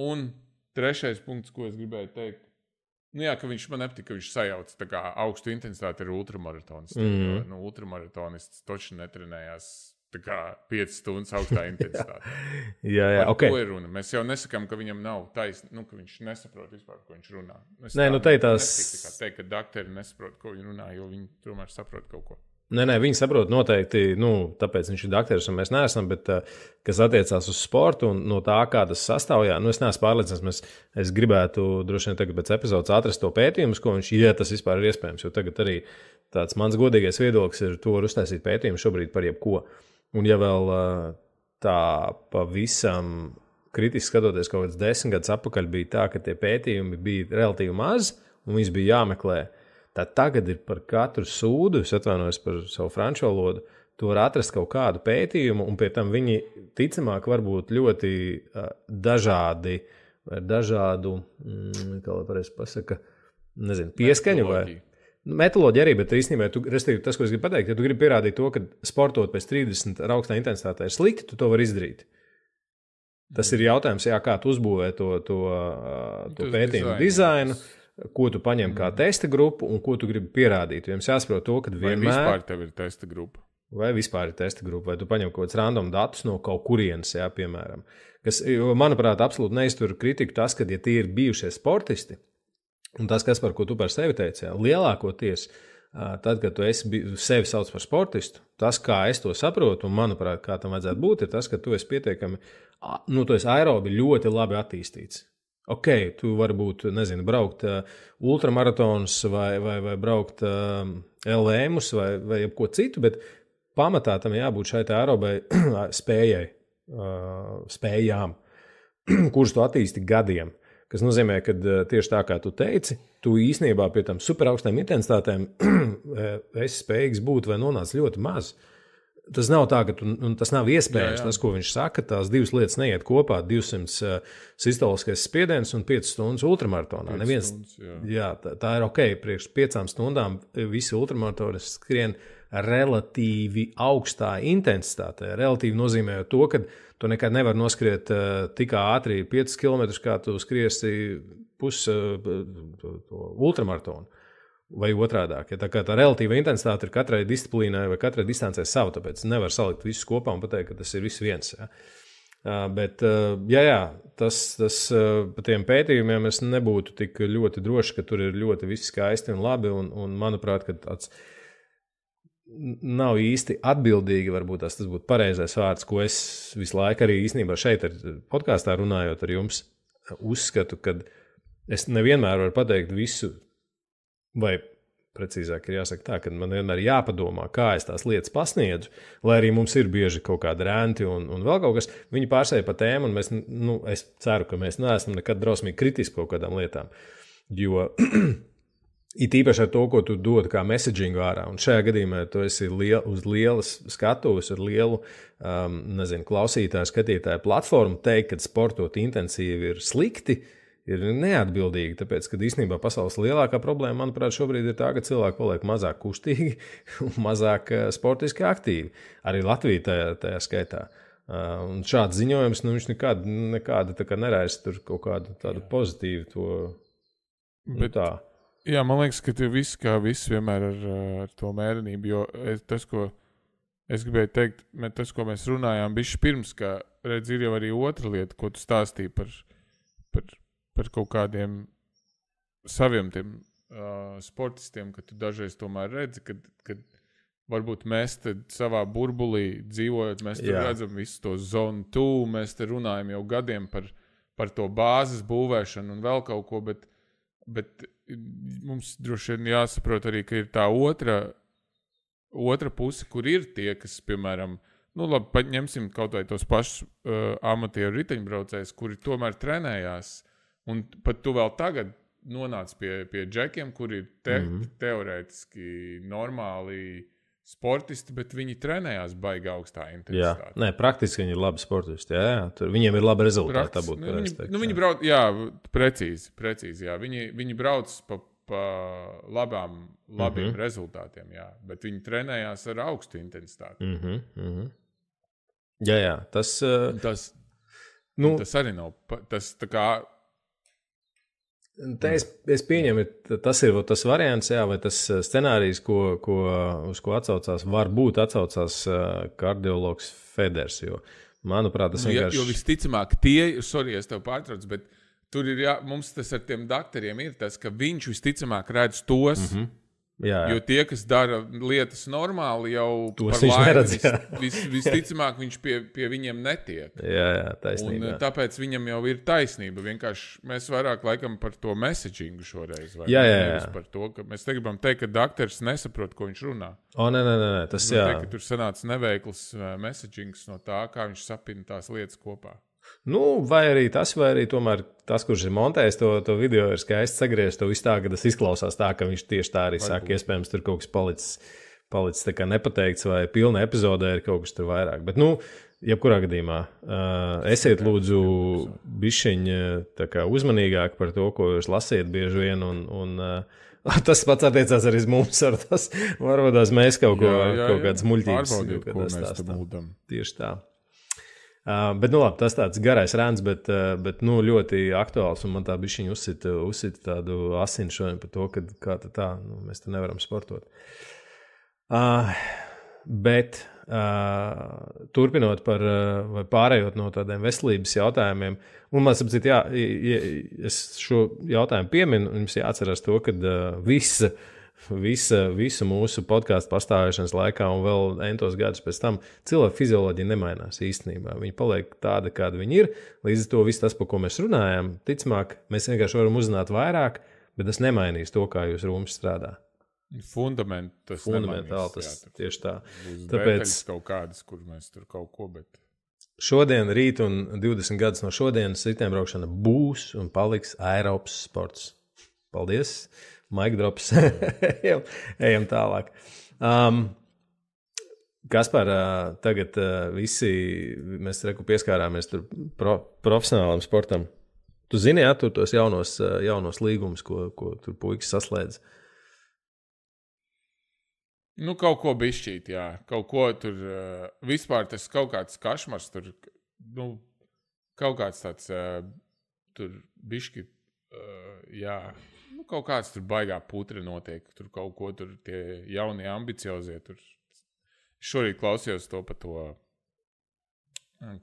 Un trešais punkts, ko es gribēju teikt, ka viņš man nepatīk, ka viņš sajauc tā kā augstu intensitāti ar ultramaratonistu. Ultramaratonists toči netrenējās tā kā 5 stundas augstā intensitāte. Jā, okay. Ko ir runa? Mēs jau nesakām, ka viņam nav taisnība, ka viņš nesaprot vispār, ko viņš runā. Teikt, ka dakteri nesaprot, ko viņi runā, jo viņi tomēr saprot kaut ko. Nē, viņi saprot noteikti, tāpēc viņš ir dakteris un mēs neesam, bet kas attiecās uz sportu un no tā, kā tas sastāvjā, es neesmu pārliecināts, es gribētu droši vien tagad pēc epizodes atrast to pētījumus, ko viņš, ja tas vispār ir iespējams, jo tagad arī tāds mans godīgais viedoklis ir to var uztaisīt pētījumu šobrīd par jebko. Un ja vēl tā pavisam kritiski skatoties kaut kāds 10 gadus atpakaļ, bija tā, ka tie pētījumi bija relatīvi mazi un viņus bija jāmeklē. Tad tagad ir par katru sūdu, es atvainojos par savu franču valodu, tu var atrast kaut kādu pētījumu, un pie tam viņi ticamāk var būt ļoti dažādi, vai dažādu, kā lai pareizi pasaka, nezinu, pieskaņu vai metoloģija arī, bet īstenībā, tas, ko es gribu pateikt, ja tu gribi pierādīt to, ka sportot pēc 30 ar augstā intensitātē ir slikti, tu to vari izdarīt. Tas ir jautājums, kā tu uzbūvē to pētījumu dizainu, ko tu paņem kā testa grupu un ko tu gribi pierādīt. Jums jāsaprot to, ka vienmēr... Vai vispār tev ir testa grupa? Vai vispār ir testa grupa, vai tu paņem kaut kāds random datus no kaut kurienes, piemēram. Kas, manuprāt, absolūti neiztur kritiku tas, ka, ja tie ir bijušie sportisti, un tas, kas par ko tu par sevi teici, lielākoties, tad, kad tu sevi sauc par sportistu, tas, kā es to saprotu, un manuprāt, kā tam vajadzētu būt, ir tas, ka tu esi pietiekami, tu esi aerobi ļoti labi attīstīts. Ok, tu vari būt, nezinu, braukt ultramaratonus vai braukt LVMus vai jebko citu, bet pamatā tam jābūt šai aerobai spējām, kuras tu attīsti gadiem. Kas nozīmē, ka tieši tā, kā tu teici, tu īstenībā pie tam superaugstām intensitātēm esi spējīgs būt vai nonāc ļoti maz. Tas nav tā, ka tas nav iespējams. Jā. Tas, ko viņš saka, tās divas lietas neiet kopā. 200 sistoliskais spiediens un 5 stundas ultramaratonā. Tā ir ok. Priekš 5 stundām visi ultramaratori skrien relatīvi augstā intensitātē. Relatīvi nozīmē to, ka tu nekad nevar noskriet tik ātri 5 km, kā tu skriesi ultramaratonu. Vai otrādāk. Ja tā kā tā relatīva intensitāte ir katrai disciplīnai vai katrai distancē sava, tāpēc nevar salikt visus kopā un pateikt, ka tas ir viss viens. Ja. Bet, tas par tiem pētījumiem es nebūtu tik ļoti droši, ka tur ir ļoti viss skaisti un labi, un manuprāt, ka tāds nav īsti atbildīgi, varbūt tas būtu pareizais vārds, ko es visu laiku arī īstenībā šeit podkāstā runājot ar jums, uzskatu, ka es nevienmēr varu pateikt visu, vai precīzāk ir jāsaka tā, ka man vienmēr jāpadomā, kā es tās lietas pasniedzu, lai arī mums ir bieži kaut kādi renti un vēl kaut kas. Viņi pārsēja pa tēmu, un mēs, es ceru, ka mēs neesam nekad drausmīgi kritiski kaut kādām lietām. Jo it īpaši ar to, ko tu dod kā messagingu ārā, un šajā gadījumā tu esi uz lielas skatuves, ar lielu, klausītāju, skatītāju platformu, teikt, ka sportot intensīvi ir slikti, ir neatbildīgi, tāpēc, ka īstenībā pasaules lielākā problēma, manuprāt, šobrīd ir tā, ka cilvēki paliek mazāk kustīgi un mazāk sportiski aktīvi. Arī Latvija tajā skaitā. Un šāds ziņojums, viņš nekāda tā kā neraisa tur kaut kādu tādu pozitīvu to. Bet, tā. Jā, man liekas, ka viss vienmēr ar to mērenību, jo tas, ko es gribēju teikt, tas, ko mēs runājām bišķi pirms, ka redz, ir jau arī otra lieta, ko tu stāstīji par kaut kādiem saviem tiem sportistiem, ka tu dažreiz tomēr redzi, kad varbūt mēs te savā burbulī dzīvojot, mēs te redzam visu to zonu 2, mēs te runājam jau gadiem par to bāzes būvēšanu un vēl kaut ko, bet mums droši vien jāsaprot arī, ka ir tā otra puse, kur ir tie, kas, piemēram, labi, paņemsim kaut vai tos pašus amatieru riteņbraucējus, kuri tomēr trenējās. Un pat tu vēl tagad nonāc pie džekiem, kuri ir teorētiski normāli sportisti, bet viņi trenējās baigi augstā intensitātē. Jā, praktiski viņi ir labi sportisti. Jā. Tur viņiem ir labi rezultāti. Viņi brauc, precīzi, jā. Viņi brauc pa labiem rezultātiem, jā. Bet viņi trenējās ar augstu intensitāti. Jā, tas arī nav. Tas tā kā. Es pieņemu, tas ir tas variants, vai tas scenārijs, uz ko varbūt atsaucās kardiologs Feders. Jo, manuprāt, tas vienkārši. Jo visticamāk, es tev pārtraucu, bet tur ir, mums tas ar tiem daktariem ir tas, ka viņš visticamāk redz tos. Jā. Jo tie, kas dara lietas normāli, jau tos par laimi, visticamāk viņš pie viņiem netiek. Jā, taisnība. Un tāpēc viņam jau ir taisnība. Vienkārši mēs vairāk laikam par to messagingu šoreiz. Jā. Par to, ka mēs negribam teikt, ka daktars nesaprot, ko viņš runā. Nē, tas jā. Teikt, ka tur sanāca neveikls messagings no tā, kā viņš sapina tās lietas kopā. Nu, vai arī tomēr tas, kurš ir montējis to video, ir skaisti sagriezt to visu tā, ka tas izklausās tā, ka viņš tieši tā arī saka. Iespējams, tur kaut kas palicis tā kā nepateikts, vai pilna epizodē ir kaut kas tur vairāk. Bet, nu, jebkurā gadījumā esiet lūdzu bišķiņ tā kā uzmanīgāk par to, ko jūs lasiet bieži vien, un tas pats attiecās arī uz mums, ar tas varbūt mēs kaut kādas muļķības. Pārbaudiet, ko mēs te mūdam. Tieši tā. Bet, nu labi, tas tāds garais rēns, bet nu, ļoti aktuāls, un man tā bišķiņa uzsita tādu asinšojumu par to, ka kā tā, nu, mēs te nevaram sportot. Bet turpinot vai pārējot no tādiem veselības jautājumiem, un man sapcīt, es šo jautājumu pieminu, un jums jāatcerās to, ka visu mūsu podkāstu pastāvēšanas laikā un vēl entos gadus pēc tam cilvēku fizioloģija nemainās īstenībā. Viņi paliek tāda, kāda viņi ir. Līdz ar to viss tas, par ko mēs runājam, ticamāk, mēs vienkārši varam uzzināt vairāk, bet tas nemainīs to, kā jūs rūmas strādā. Fundamentāli tas tieši tā. Tāpēc kaut kādas, kur mēs tur kaut ko, bet... Šodien, rīt un 20 gadus no šodienas riteņbraukšana būs un paliks Eiropas sports. Paldies! Mike drops. Ejam tālāk. Kaspar, tagad visi mēs pieskārāmies tur profesionālam sportam. Tu zini, tur tos jaunos līgumus, ko tur puikas saslēdz? Nu, kaut ko bišķīt, jā. Kaut ko tur, vispār tas kaut kāds kašmars tur, nu, kaut kāds tāds tur bišķi, jā. Kaut kāds tur baigā putra notiek, tur kaut ko tur tie jaunie ambiciozie tur. Šorīt klausījos to par to,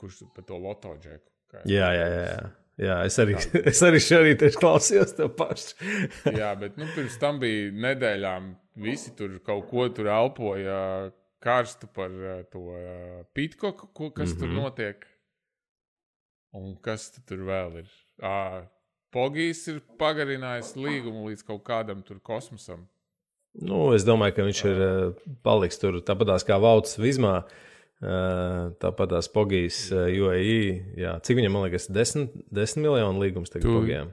kurš par to loto džeku. Jā, es arī šorīt klausījos to pašu. Jā, bet nu, pirms tam bija nedēļām visi tur kaut ko tur elpoja karstu par to Pitkoku, kas tur notiek. Un kas tur vēl ir? Pogijs ir pagarinājis līgumu līdz kaut kādam tur kosmosam. Nu, es domāju, ka viņš ir paliks tur tāpatās kā Vauts Vizmā, tāpatās Pogijs UAE. Jā. Cik viņam, man liekas, 10 miljonu līgums tagad Pogijām?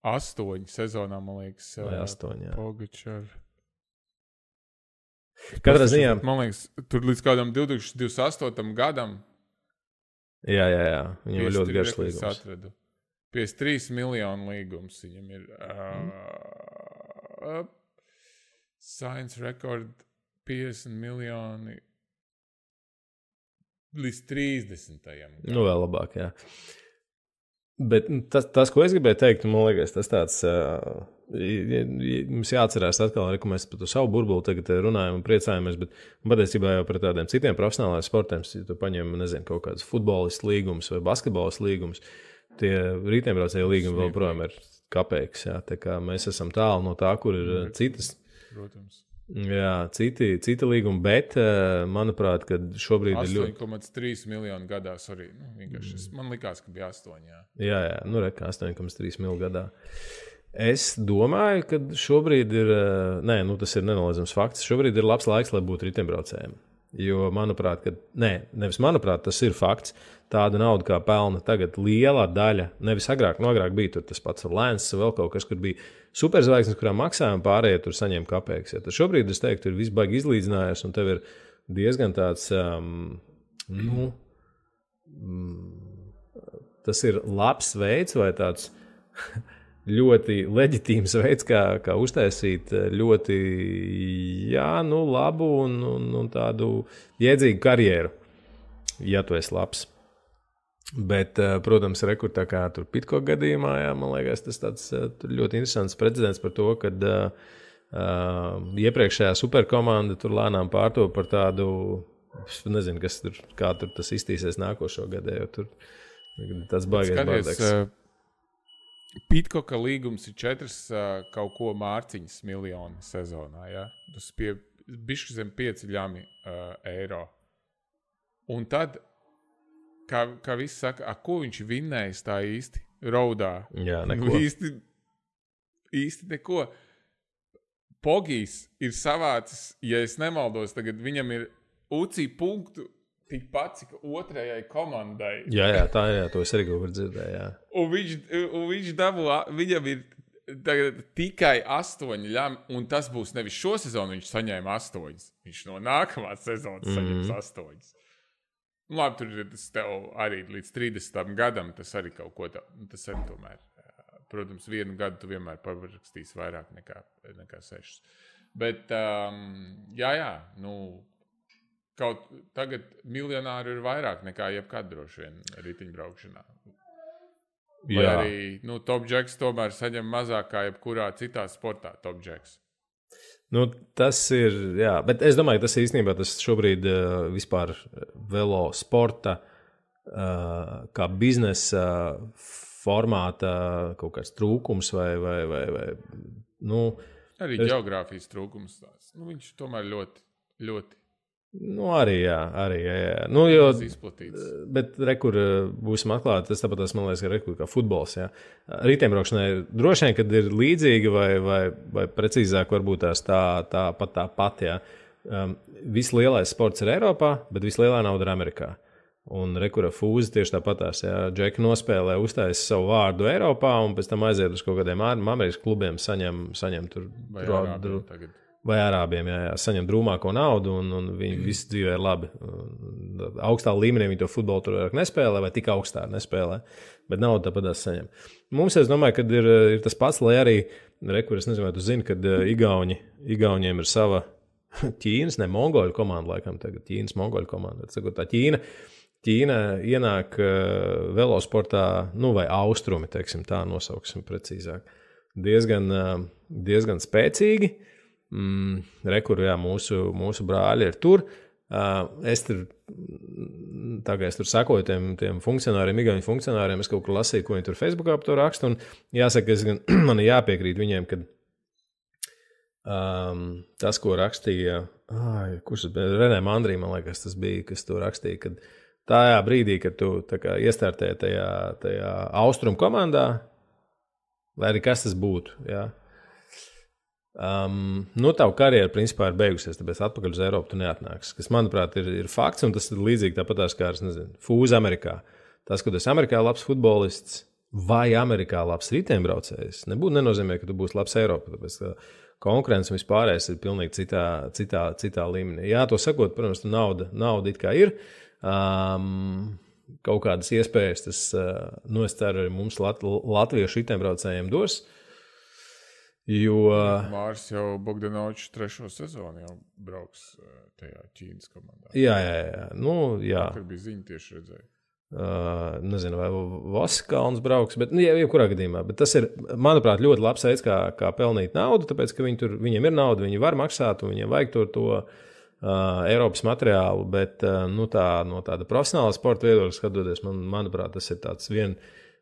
8 sezonā, man liekas. Vai 8, jā. Pogič ar... Katrā ziņā... Man liekas, tur līdz kādam 2028. gadam. Jā. Viņam ir ļoti garš līgums. Atradu. 53 miljonu līgums viņam ir. Science record 50 miljoni līdz 30. gadam. Nu, vēl labāk, jā. Bet tas, ko es gribēju teikt, man liekas, tas tāds, mums jāatcerās atkal, ka mēs par to savu burbuli tagad runājam un priecājamies, bet patiesībā jau par tādiem citiem profesionālajiem sportiem, ja tu paņem, nezinu, kaut kādus futbolistu līgumus vai basketbolistu līgumus, tie riteņbraucēju līgumi vēl projām ir kapeiks. Jā, tā kā mēs esam tālu no tā, kur ir citas. Protams. Jā, citi līgumi, bet manuprāt, ka šobrīd ir ļoti... 8,3 miljonu gadā, sorry. Nu, man likās, ka bija 8, jā. Jā, nu reka, 8,3 miljonu gadā. Es domāju, ka šobrīd ir, tas ir nenoliedzams fakts, šobrīd ir labs laiks, lai būtu riteņbraucējiem. Jo, manuprāt, tas ir fakts. Tāda nauda, kā pelna tagad, liela daļa, nevis agrāk bija tur tas pats Lēns, vēl kaut kas, kur bija superzvaigznes, kurām maksājumi pārējie tur saņēma kapeiks. Ja. Tad šobrīd, es teiktu, ir viss baigi izlīdzinājies, un tev ir diezgan tāds, tas ir labs veids vai tāds ļoti leģitīms veids, kā uztaisīt ļoti, labu un tādu iedzīgu karjeru, ja tu esi labs. Bet, protams, rekurtā kā tur Pitko gadījumā, jā, man liekas, tas tāds ļoti interesants precedents par to, kad iepriekšējā superkomanda tur lēnām pārtop par tādu, nezinu, kā tur tas iztīsies nākošo gadu, jo tur tas baigais bardaks. Pitkoka līgums ir 4 kaut ko mārciņas miljoni sezonā, jā. Tas bišķi zem 5 ļami eiro. Un tad kā visi saka, ko viņš vinnējis tā īsti raudā? Jā, neko. Īsti neko. Pogijs ir savācis, ja es nemaldos, tagad viņam ir UCI punktu tikpat, cik otrajai komandai. Jā, tā ir, to es arī kaut kur dzirdēju, jā. Un viņš dabū, viņam ir tagad tikai 8 ļami, un tas būs nevis šo sezonu, viņš saņēma 8. Viņš no nākamās sezonas saņems 8. Labi, tur tas tev arī līdz 30. gadam, tas arī kaut ko tā, tas arī tomēr. Protams, 1 gadu tu vienmēr parakstīsi vairāk nekā 6. Bet, jā, kaut tagad miljonāri ir vairāk nekā jebkad droši vien ritiņbraukšanā. Vai arī Top Jacks tomēr saņem mazāk kā jebkurā citā sportā Top Jacks. Tas ir, jā, bet es domāju, ka tas īstenībā tas šobrīd vispār velo sporta kā biznesa formāta kaut kāds trūkums vai arī geogrāfijas trūkums tās. Viņš tomēr ļoti arī, jā. Izplatīts. Bet rekur būsim atklāti, tas tāpat, man liekas, ka rekur kā futbols, jā. Riteņbraukšanai droši vien, kad ir līdzīgi vai precīzāk varbūt tāpat, jā. Vislielais sports ir Eiropā, bet vislielā nauda ir Amerikā. Un rekura fūzi tieši tāpatās, jā. Džeki nospēlē, uzstājas savu vārdu Eiropā un pēc tam aiziet uz kaut kādiem Amerikas klubiem, saņem tur tagad. Vai Arābiem, jā, saņem drūmāko naudu, un viņi visi dzīvē ir labi. Augstā līmenī viņi to futbolu tur vairāk nespēlē, vai tik augstā nespēlē, bet naudu tāpatās saņem. Mums, es domāju, ka ir tas pats, lai arī, es nezinu, vai tu zini, kad Igauniem ir sava Ķīnas, mongoļu komanda, laikam tagad, Ķīnas mongoļu komanda. Tā Ķīna ienāk velosportā, vai austrumi, teiksim, tā nosauksim precīzāk, diezgan spēcīgi. Rekur, jā, mūsu brāļi ir tur. Es tur sakoju tiem funkcionāriem, igauņu funkcionāriem, es kaut kur lasīju, ko viņi tur Facebookā par to raksta, un jāsaka, man ir jāpiekrīt viņiem, ka tas, ko rakstīja, kurš Renē Mandrī, man liekas, tas bija, kas to rakstīja, kad tajā brīdī, kad tu iestartē tajā austrumu komandā, lai arī kas tas būtu, jā. Tavu karjeru principā ir beigusies, tāpēc atpakaļ uz Eiropu tu neatnāks, kas, manuprāt, ir fakts, un tas ir līdzīgi tāpatās kā, fūzi Amerikā. Tas, ka tu esi Amerikā labs futbolists vai Amerikā labs riteņbraucējs, nenozīmē, ka tu būsi labs Eiropā, tāpēc, ka konkurence vispārējais ir pilnīgi citā līmenī. Jā, to sakot, protams, nauda it kā ir, kaut kādas iespējas, tas, es ceru, arī mums latviešu riteņbraucējiem dos. Jo Mārs jau Bogdanovičs 3. sezonu jau brauks tajā Ķīnas komandā. Jā. Jā. Tur bija ziņa tieši redzēja. Nezinu, vai Voskalns brauks, bet jebkurā gadījumā. Bet tas ir, manuprāt, ļoti labs veids, kā pelnīt naudu, tāpēc, ka viņiem ir nauda, viņi var maksāt, un viņiem vajag to Eiropas materiālu, bet no tāda profesionāla sporta viedokļa skatoties, manuprāt, tas ir tāds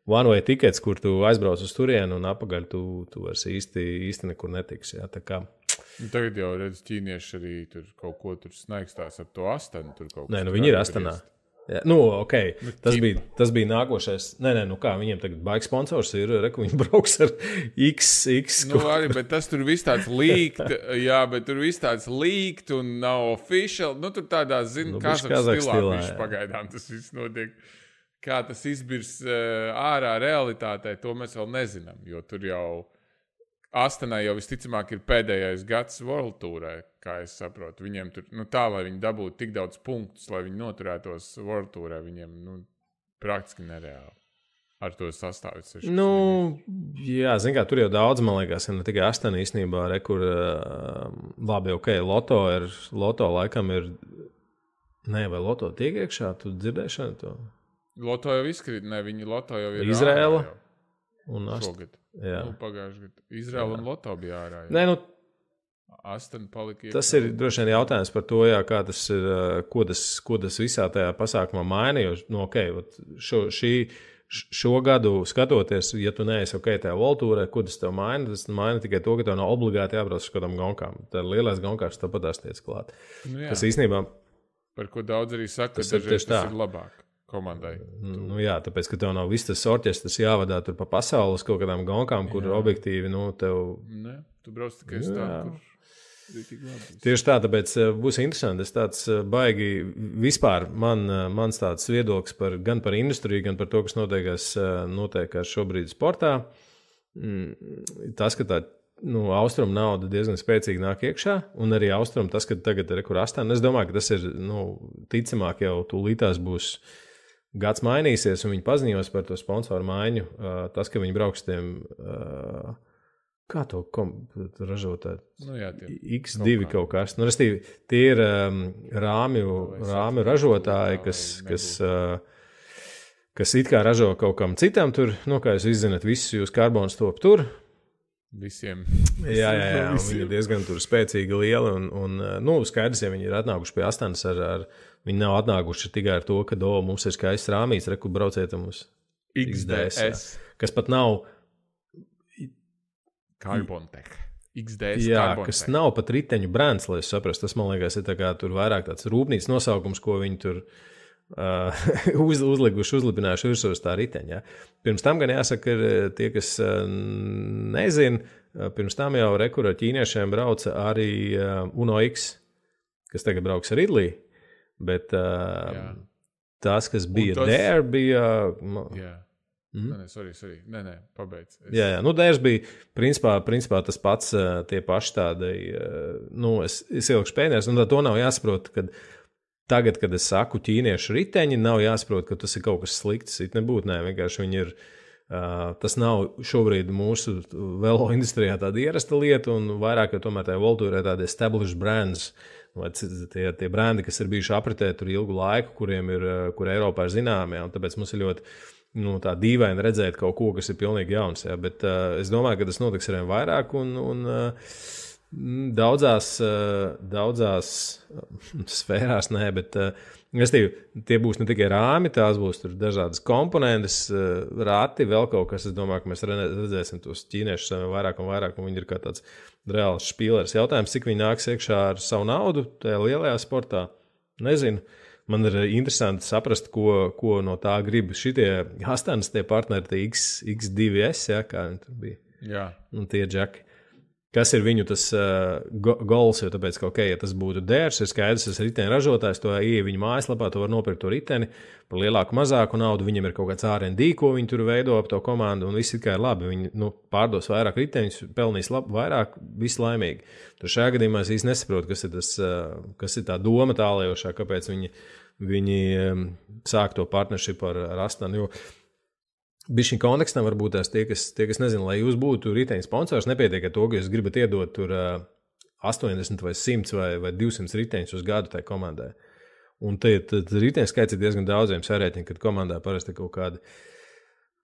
one-way tickets, kur tu aizbrauc uz turienu un apakaļ tu vairs īsti nekur netiksi. Jā, tā kā. Tagad jau redz, ķīnieši arī tur kaut ko tur snaigstās ar to Astanu. Nē, viņi ir Astanā. Jā, ok, tas bija nākošais. Nē, viņiem tagad bike sponsors ir, viņi brauks ar X. Arī, bet tas tur viss tāds līgt, jā, bet tur viss tāds līgt un nav official. Tur tādā, Kazahstilā viņš pagaidām tas viss notiek. Kā tas izbirs ārā realitātei, to mēs vēl nezinām, jo tur jau Astanai jau visticamāk ir pēdējais gads World Tourē, kā es saprotu. Viņiem tur, tā, lai viņi dabūtu tik daudz punktus, lai viņi noturētos World Tourē, viņiem, praktiski nereāli ar to sastāvīt. Jā, zin kā, tur jau daudz, man liekas, ne tikai Astana īstenībā, kur, labi, ok, Loto laikam ir, vai Loto tiek iekšā, tu dzirdēšana to? Loto jau izkrīt, viņi Loto jau ir Izraela un šogad. Pagājuši gadu. Izraela un Loto bija ārā. Astana palika iekšā. Tas ir droši vien jautājums par to, jā, kā tas ir, ko tas visā tajā pasākumā maina, jo, šo gadu skatoties, ja tu neesi tajā Voltūrē, ko tas tev maina? Tas maina tikai to, ka tev nav obligāti jābrauc uz kādām gonkām. Tā ir lielais gonkārs, tāpat tās tiec klāt. Tas īstenībā... Par ko daudz arī saka, ka dažreiz tas ir labāk komandai. Jā, tāpēc, ka tev nav viss tas orķestris jāvadā tur pa pasaules kaut kādām gonkām, kur objektīvi, tev... Ne, tu brauc tikai uz tā, kur... Tieši tā, tāpēc būs interesanti. Es tāds baigi vispār mans tāds viedoklis gan par industriju, gan par to, kas notiekās šobrīd sportā. Tas, ka tā austrumu nauda diezgan spēcīgi nāk iekšā, un arī austrumu tas, ka tagad ir kur Astana. Es domāju, ka tas ir, ticamāk jau tūlītās būs gads mainīsies, un viņi paziņos par to sponsoru maiņu. Tas, ka viņi brauks tiem, kā to ražotāt? X2 kaut kas. Tie ir rāmju ražotāji, kas it kā ražo kaut kam citam tur, kā jūs izzināt, visus jūs karbons top tur. Visiem. Jā, viņi ir diezgan tur spēcīgi lieli, un skaidrs, ja viņi ir atnākuši pie Astanas viņi nav atnākuši tikai ar to, ka mums ir skaists rāmīts, reku brauciet mums XDS. Kas pat nav Carbontech. XDS jā, Carbontech. Kas nav pat riteņu brands, lai es saprastu. Tas, man liekas, ir tā kā tur vairāk tāds rūpnīcas nosaukums, ko viņi tur uzlipinājuši virsū uz tā riteņa. Ja. Pirms tam gan jāsaka, ir tie, kas nezin, pirms tam jau ar ķīniešiem brauca arī Uno X, kas tagad brauks ar Ridley, bet tas, kas bija Dare, bija... Sorry. Nē, pabeidz. Jā, Dērs bija principā tas pats, tie paši tādi, es ilgšu pēdējās, un to nav jāsaprot, kad tagad, kad es saku ķīniešu riteņi, nav jāsaprot, ka tas ir kaut kas slikts. Vienkārši viņi ir, tas nav šobrīd mūsu velo industrijā tāda ierasta lieta, un vairāk, jo tomēr tajā Voltūrē tādi established brands, vai tie brandi, kas ir bijuši apritē tur ilgu laiku, kur Eiropā ir zināmi, un tāpēc mums ir ļoti tā dīvaini redzēt kaut ko, kas ir pilnīgi jauns. Ja? Bet es domāju, ka tas notiks arvien vairāk, un daudzās sfērās, bet tie būs ne tikai rāmi, tās būs tur dažādas komponentes, rati, vēl kaut kas. Es domāju, ka mēs redzēsim tos ķīniešus vairāk un vairāk, un viņi ir kā tāds reāls špīlers. Jautājums, cik viņi nāks iekšā ar savu naudu tajā lielajā sportā, nezinu. Man ir interesanti saprast, ko no tā grib šitie Astanas tie partneri, tie X2S, ja, kā viņi tur bija. Jā. Un tie džeki. Kas ir viņu tas goals, jo tāpēc, ka, ja tas būtu Dērs, ir skaidrs, tas riteņu ražotājs, to ieeja viņu mājaslapā, to var nopirkt to riteni par lielāku, mazāku naudu, viņam ir kaut kāds R&D, ko viņi tur veido ap to komandu, un viss ir kā ir labi. Viņi pārdos vairāk riteņus, pelnīs vairāk, viss laimīgi. Tur šajā gadījumā es īsti nesaprotu, kas ir tā doma tālējošā, kāpēc viņi sāk to partnershipu ar Astanu, jo bišķiņ kontekstam varbūt tās tie, kas nezinu, lai jūs būtu riteņu sponsors, nepietiek ar to, ka jūs gribat iedot tur 80 vai 100 vai 200 riteņus uz gadu tai komandai. Un tad riteņu skaits ir diezgan daudziem sērēķiem, kad komandā parasti kaut kādi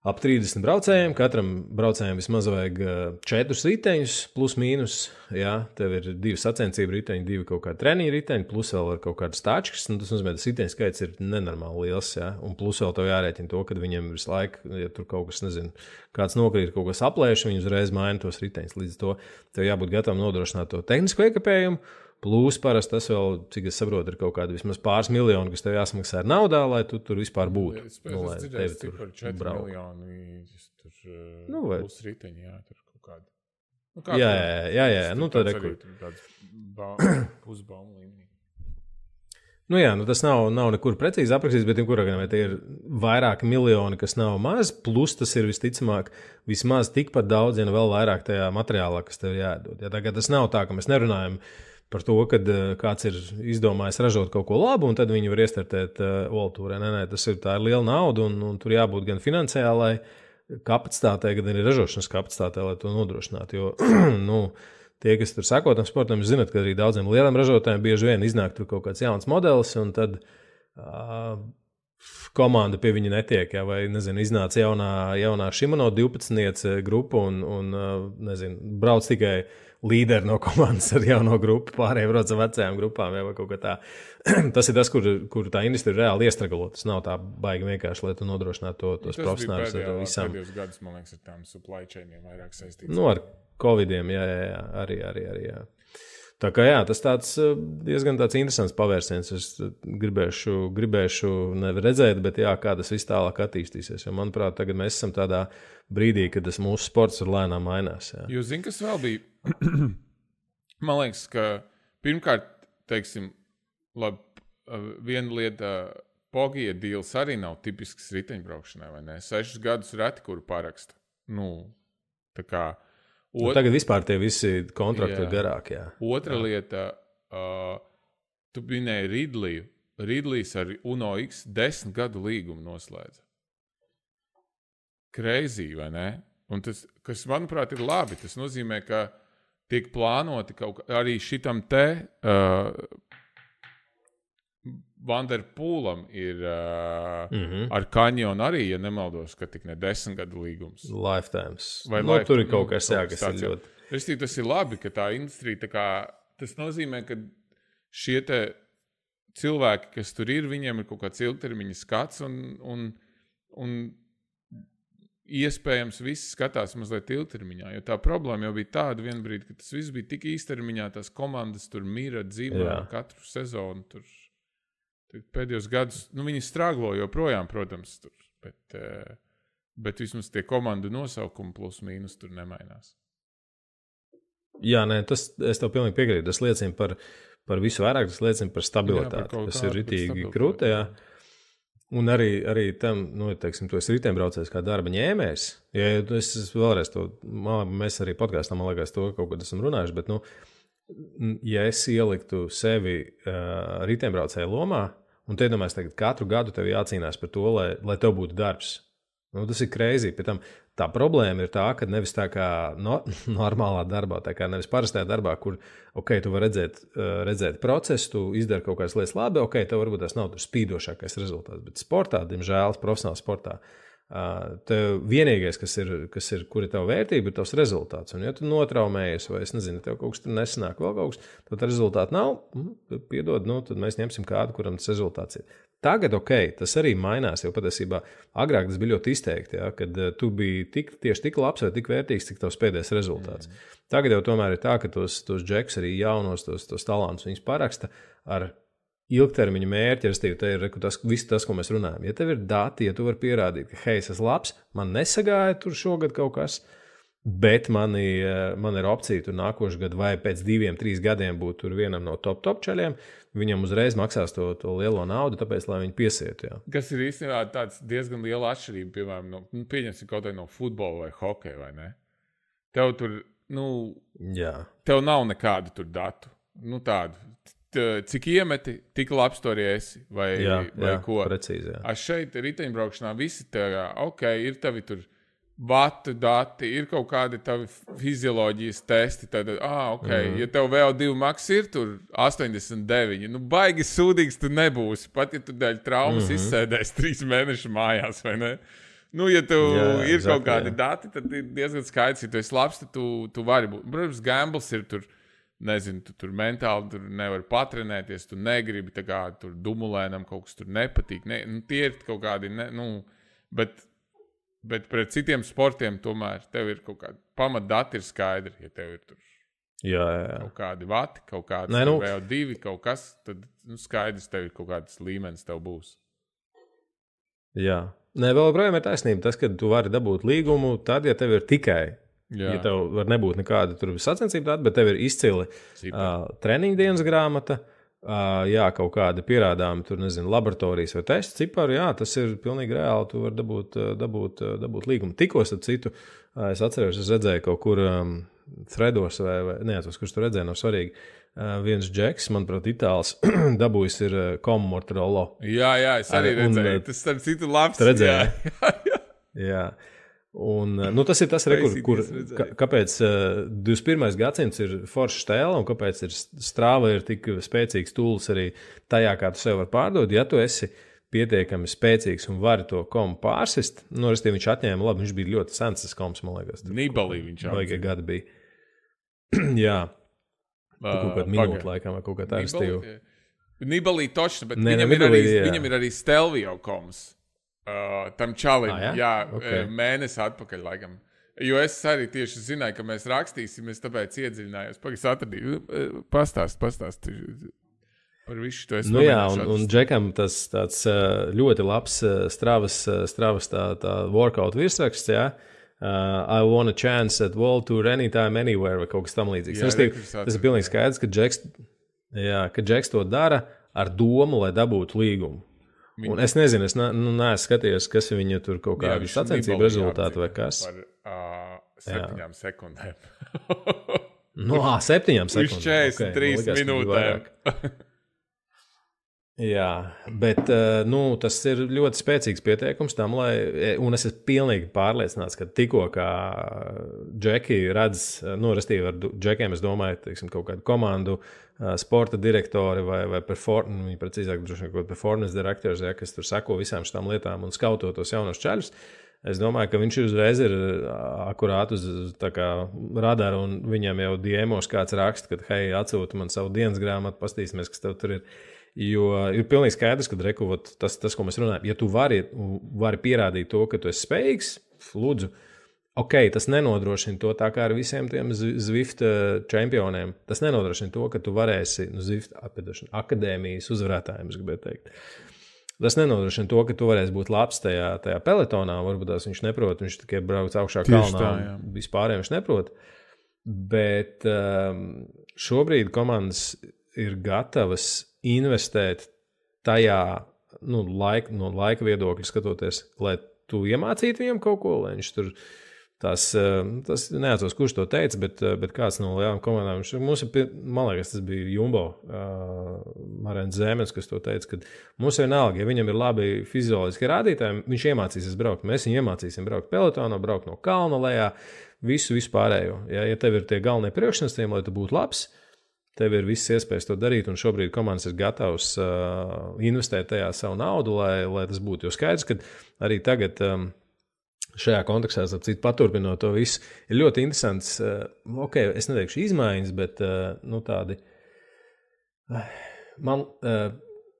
ap 30 braucējiem. Katram braucējiem vismaz vajag 4 riteņus, plus mīnus. Jā, tev ir 2 sacensību riteņi, 2 kaut kādi treniņu riteņi, plus vēl ir kaut kādas tāčkas. Tas nozīmē, ka riteņu skaits ir nenormāli liels. Jā, un plus vēl tev jārēķina to, ka viņiem visu laiku, ja tur kaut kas, nezinu, kāds nokrīt, kaut kas aplēš, viņi uzreiz maina tos riteņus. Līdz to tev jābūt gatavam nodrošināt to tehnisko ekipējumu. Plus parasti tas vēl, cik es saprotu, ir kaut kādi vismaz pāris miljoni, kas tev jāsamaksā ar naudā, lai tu tur vispār būtu. Es dzirdēju, ka par 4 miljoni tur plus riteņi, jā, tur kaut kādi. Jā. Tad rekur. Pusbaumu līmenī. Tas nav nekur precīzi aprakstīts, bet jebkurā gadījumā tie ir vairāki miljoni, kas nav maz, plus tas ir visticamāk vismaz tikpat daudz, ja vēl vairāk tajā materiālā, kas tev jādod. Ja, tagad tas nav tā, ka mēs nerunājam par to, kad kāds ir izdomājis ražot kaut ko labu, un tad viņi var iestartēt Voltūrē. Nē, tā ir liela nauda, un tur jābūt gan finansiālai kapacitātei, gan arī ražošanas kapacitātei, lai to nodrošinātu. Jo, tie, kas tur sako tam sportam, zināt, ka arī daudziem lieliem ražotājiem bieži vien iznāk tur kaut kāds jauns modelis, un tad komanda pie viņa netiek, ja, vai, nezinu, iznāca jaunā Shimano 12 grupa, un nezinu, brauc tikai līderi no komandas ar jauno grupu, pārējiem brauc ar vecajām grupām, ja, vai kaut kā tā. Tas ir tas, kur tā industrija reāli iestragalo. Tas nav tā baigi vienkārši, lai tu nodrošinātu tos profesionāļus ar visām. Tas bija pēdējos gadus, man liekas, ar tām supply chainiem vairāk saistīts. Ar Covidiem, jā, arī, jā. Tā kā jā, tas tāds diezgan tāds interesants pavērsiens. Es gribēšu nevar redzēt, bet jā, kā tas viss tālāk attīstīsies. Jo, manuprāt, tagad mēs esam tādā brīdī, kad tas mūsu sports ir lēnām mainās. Jā. Jūs zināt, kas vēl bija? Man liekas, ka pirmkārt, teiksim, labi, viena lieta, Pogija deals arī nav tipisks riteņbraukšanai, vai ne? 6 gadus reti, kuru paraksta. Tā kā... Tagad vispār tie visi kontrakti ir garāki, jā. Otra lieta, tu minēji Ridleyu. Ridlejs ar Uno X 10 gadu līgumu noslēdza. Crazy, vai ne? Un tas, kas, manuprāt, ir labi. Tas nozīmē, ka tiek plānoti kaut kā arī šitam te Vanderpoolam ir ar Kanjonu arī, ja nemaldos, ka tik ne 10 gadu līgums. Lifetimes. Vai tur ir kaut kas, jā, kas ir ļoti... Tas ir labi, ka tā industrija, tā kā, tas nozīmē, ka šie te cilvēki, kas tur ir, viņiem ir kaut kāds ilgtermiņa skats un iespējams viss skatās mazliet ilgtermiņā, jo tā problēma jau bija tāda vienbrīd, ka tas viss bija tik īstermiņā, tās komandas tur mira, dzīvo katru sezonu, tur pēdējos gadus, viņi strāglo joprojām, protams, tur, bet vismaz tie komandu nosaukumi plus mīnus tur nemainās. Jā, nē, es tev pilnīgi piekrītu, tas liecina par visu vairāk, tas liecina par stabilitāti, kas ir ritīgi krūtē, jā. Un arī tam, teiksim, tu esi riteņbraucējs kā darba ņēmējs. Ja es vēlreiz to, mēs arī podkāstā, man liekas, to kaut kad esam runājuši, bet, ja es ieliktu sevi riteņbraucēja lomā, un te domāju, tagad katru gadu tev jācīnās par to, lai tev būtu darbs. Tas ir crazy. Pēc tam tā problēma ir tā, ka nevis tā kā normālā darbā, tā kā nevis parastajā darbā, kur, tu vari redzēt procesu, tu izdari kaut kādas lietas labi, tev varbūt tas nav tur spīdošākais rezultāts, bet sportā, diemžēl, profesionālā sportā, tev vienīgais, kas ir, kur ir tava vērtība, ir tavs rezultāts. Un ja tu notraumējies, vai es nezinu, tev kaut kas tur nesanāk, vēl kaut kas, tad rezultāti nav, piedod, tad mēs ņemsim kādu, kuram tas rezultāts ir. Tagad, tas arī mainās, jo patiesībā agrāk tas bija ļoti izteikti, ja, kad tu biji tieši tik labs vai tik vērtīgs, cik tavs pēdējais rezultāts. Tagad jau tomēr ir tā, ka tos džekus arī jaunos, tos talantus viņus paraksta ar ilgtermiņa mērķi, respektīvi, te ir viss tas, ko mēs runājam. Ja tev ir dati, ja tu vari pierādīt, ka, hei, es esmu labs, man nesagāja tur šogad kaut kas, bet man ir opcija tur nākošu gadu vai pēc 2-3 gadiem būt tur vienam no top čaļiem, viņam uzreiz maksās to lielo naudu, tāpēc, lai viņi piesietu. Jā. Kas ir īstenībā tāds diezgan liela atšķirība, piemēram, pieņemsim kaut vai no futbola vai hokeja, vai ne? Tev tur, tev nav nekādu tur datu. Tādu. Cik iemeti, tik labs tu arī esi, vai ko. Precīzi, jā. Šeit riteņbraukšanā visi ir tavi tur vatu dati, ir kaut kādi tavi fizioloģijas testi, tad, ja tev VO2 maks ir tur 89, baigi sūdīgs tu nebūsi, pat ja tu dēļ traumas izsēdēs 3 mēnešu mājās, vai ne? Ja tev ir kaut kādi dati, tad ir diezgan skaidrs, ja tu esi labs, tad tu vari būt. Protams, gambles ir tur, nezinu, tu tur mentāli tur nevar patrenēties, tu negribi, tā kā tur dumulēnam kaut kas tur nepatīk, tie ir kaut kādi, bet pret citiem sportiem tomēr tev ir kaut kādi pamatdati ir skaidri, ja tev ir tur kaut kādi vati, kaut kāds VO2, kaut kas, tad skaidrs tev ir kaut kāds līmenis tev būs. Jā. Vēl joprojām ir taisnība tas, ka tu vari dabūt līgumu tad, ja tev ir tikai, ja tev var nebūt nekāda tur sacensība, bet tev ir izcili treniņu dienas grāmata, kaut kādi pierādāmi, tur, nezinu, laboratorijas vai testu cipari, tas ir pilnīgi reāli, tu vari dabūt līgumu. Tikko, starp citu, es atceros, es redzēju kaut kur threados vai neatceros, kurš tu redzēji, nav svarīgi, viens džeks, manuprāt, itāls, dabūjis ir Komortrolo. Jā, es arī redzēju, tas starp citu labs. Redzēju, jā. Un, tas ir tas, kāpēc 21. gadsimts ir forša stēle un kāpēc Strava ir tik spēcīgs tūls arī tajā, kā tu sev var pārdot. Ja tu esi pietiekami spēcīgs un vari to komu pārsist, restīvi viņš atņēma, labi, viņš bija ļoti sens, tas koms, man liekas. Nibalī viņš atņēma. Vajag gadi bija. Jā. Kaut kādā minūte laikam vai kaut kā tā restīvi. Nibalī točni, bet viņam ir arī Stelvio koms. Tam čalim, mēnesi atpakaļ laikam. Jo es arī tieši zināju, ka mēs rakstīsim, es tāpēc iedziļinājos. Pagais atradīju, pastāst par visu to. Un Džekam tas tāds ļoti labs Stravas tā workout virsraksts, I want a chance at World Tour anytime, anywhere vai kaut kas tam līdzīgs. Tas ir pilnīgi skaidrs, ka Džeks to dara ar domu, lai dabūtu līgumu. Un es nezinu, neesmu skatījies, kas viņa tur kaut kādu sacensību rezultātu vai kas. Par 7 sekundēm. 7 sekundēm. Uz 43 minūtēm. Jā, bet tas ir ļoti spēcīgs pieteikums tam, un es esmu pilnīgi pārliecināts, ka tikko kā Džeki redz, restīvi ar Džekiem, es domāju, teiksim, kaut kādu komandu, sporta direktori vai viņi precīzāk droši vien kaut performance direktors, kas tur seko visām šitām lietām un skauto tos jaunos čaļus. Es domāju, ka viņš uzreiz ir akurāt uz tā kā radaru un viņam jau diemos kāds raksta, ka hei, atsūti man savu dienas grāmatu, pastīsimies, kas tev tur ir. Jo ir pilnīgi skaidrs, ka tas, ko mēs runājam, ja tu vari pierādīt to, ka tu esi spējīgs, lūdzu, tas nenodrošina to tā kā ar visiem tiem Zwift čempioniem. Tas nenodrošina to, ka tu varēsi Zwift akadēmijas uzvarētājiem, es gribēju teikt. Tas nenodrošina to, ka tu varēsi būt labs tajā peletonā, varbūt tās viņš neprot, viņš tikai brauc augšā kalnā, vispārējiem viņš neprot. Bet šobrīd komandas ir gatavas investēt tajā, no laika viedokļa skatoties, lai tu iemācītu viņam kaut ko, lai viņš tur tas neatceros, kurš to teica, bet kāds no lielām komandām, man liekas, tas bija Jumbo, Marēns Zēmens, kas to teica, ka mums vienalga, ja viņam ir labi fizioloģiski rādītāji, viņš iemācīsies braukt, mēs viņu iemācīsim braukt pelotonā, braukt no kalna lejā, visu pārējo. Ja tev ir tie galvenie priekšnosacījumi, lai tu būtu labs, tev ir visas iespējas to darīt, un šobrīd komandas ir gatavs investēt tajā savu naudu, lai tas būtu. Jo skaidrs, ka arī tagad šajā kontekstā, paturpinot to visu, ir ļoti interesants, es neteikšu izmaiņas, bet tādi,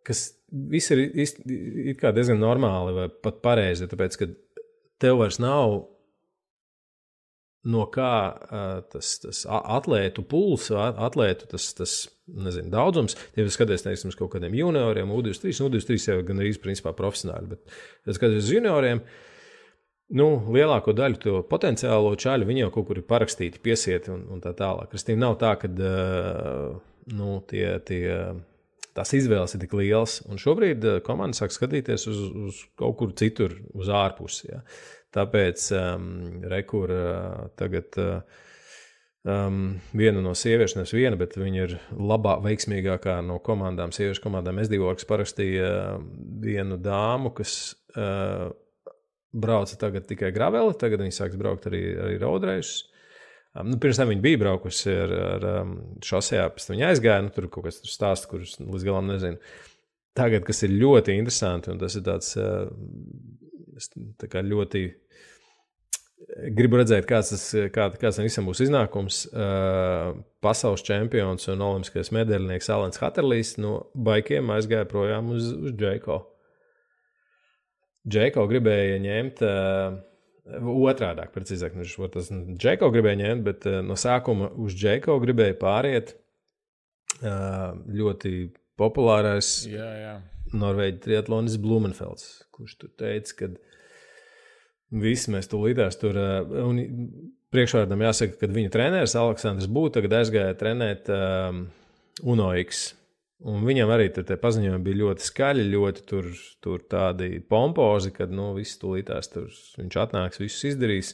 kas viss ir kā diezgan normāli vai pat pareizi, tāpēc, ka tev vairs nav no kā tas atlētu puls, atlētu tas nezinu, daudzums. Ja skaties, teiksim, uz kaut kādiem junioriem, U23 jau gan arī principā profesionāli, bet ja skaties uz junioriem, lielāko daļu to potenciālo čaļu viņi jau kaut kur ir parakstīti, piesieti un tā tālāk. Kristīna nav tā, ka tās izvēles ir tik lielas, un šobrīd komanda sāk skatīties uz kaut kur citur, uz ārpusi. Ja. Tāpēc rekur tagad viena no sieviešu, nevis viena, bet viņa ir veiksmīgākā no komandām, sieviešu komandām. SDVorks parakstīja vienu dāmu, kas brauca tagad tikai graveli, tagad viņa sāks braukt arī roadreisus. Pirms tam viņa bija braukusi ar šosejā, pēc tam viņa aizgāja, tur kaut kas stāsta, kurus līdz galam nezinu. Tagad, kas ir ļoti interesanti, un tas ir tāds tā kā ļoti gribu redzēt, kāds visam būs iznākums. Pasaules čempions un olimpiskais medaļnieks Alans Haterlijs no baikiem aizgāja projām uz Džeiko. Džeiko gribēja ņemt otrādāk, precīzāk. Džeiko gribēja ņemt, bet no sākuma uz Džeiko gribēja pāriet ļoti populārais Norvēģi triatlonis Blumenfelds, kurš tur teica, ka visi mēs tūlītās tur, un priekšvārdam jāsaka, ka viņa treneris Aleksandrs Būta tagad aizgāja trenēt UNOX, un viņam arī tur tie paziņojumi bija ļoti skaļi, ļoti tur tādi pompozi, kad, visi tūlītās tur viņš atnāks, visus izdarīs.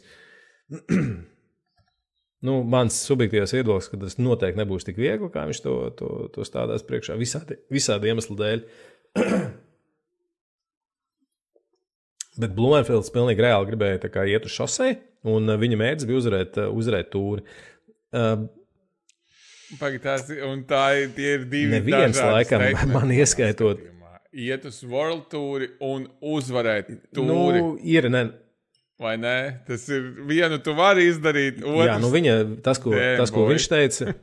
Mans subjektīvais viedoklis, ka tas noteikti nebūs tik viegli, kā viņš to stādās priekšā visādi iemeslu dēļ. Bet Blumenfelds pilnīgi reāli gribēja tā kā iet uz šosei, un viņa mērķis bija uzvarēt tūri. Un tie ir divi neviens laikam man ieskaitot. Iet uz World Touri un uzvarēt tūri. Ir, ne. Vai ne? Tas ir vienu tu vari izdarīt, otrs. Jā, viņa, tas, ko viņš teica.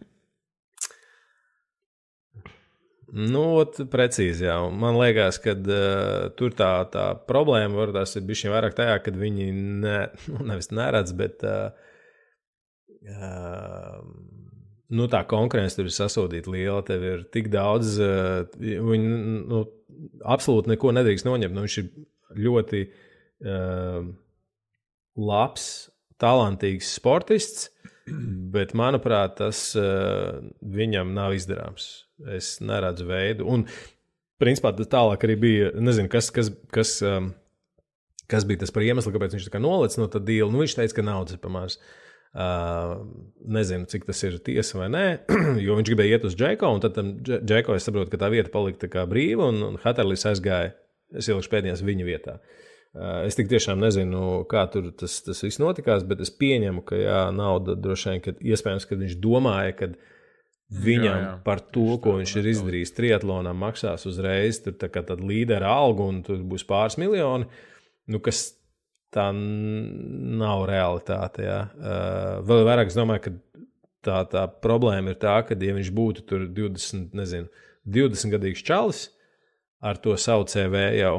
Precīzi, jā. Man liekas, ka tur tā problēma var tās ir bišķiņ vairāk tajā, kad viņi nevis neredz, bet tā konkurence tur ir sasodīta liela, tev ir tik daudz, viņi absolūti neko nedrīkst noņemt. Viņš ir ļoti labs talantīgs sportists, bet, manuprāt, tas viņam nav izdarāms. Es neredzu veidu. Un, principā, tālāk arī bija, nezinu, kas bija tas par iemeslu, kāpēc viņš tā kā nolec no tā dīla. Nu, viņš teica, ka naudas ir pamārs. Nezinu, cik tas ir tiesa vai nē, jo viņš gribēja iet uz Džeko, un tad Džeko, es saprotu, ka tā vieta palika tā kā brīva, un Hatterlijs aizgāja, es ielikšu pēdējās viņa vietā. Es tik tiešām nezinu, kā tur tas viss notikās, bet es pieņemu, ka jā, nauda droši vien, ka iespējams, kad viņš domāja, ka viņam par to, ko viņš ir izdarījis triatlonā, maksās uzreiz tur tā kā tad līdera algu un tur būs pāris miljoni, nu, kas tā nav realitāte, jā. Vēl vairāk es domāju, ka tā problēma ir tā, ka ja viņš būtu tur 20 gadīgs čalis ar to savu CV jau,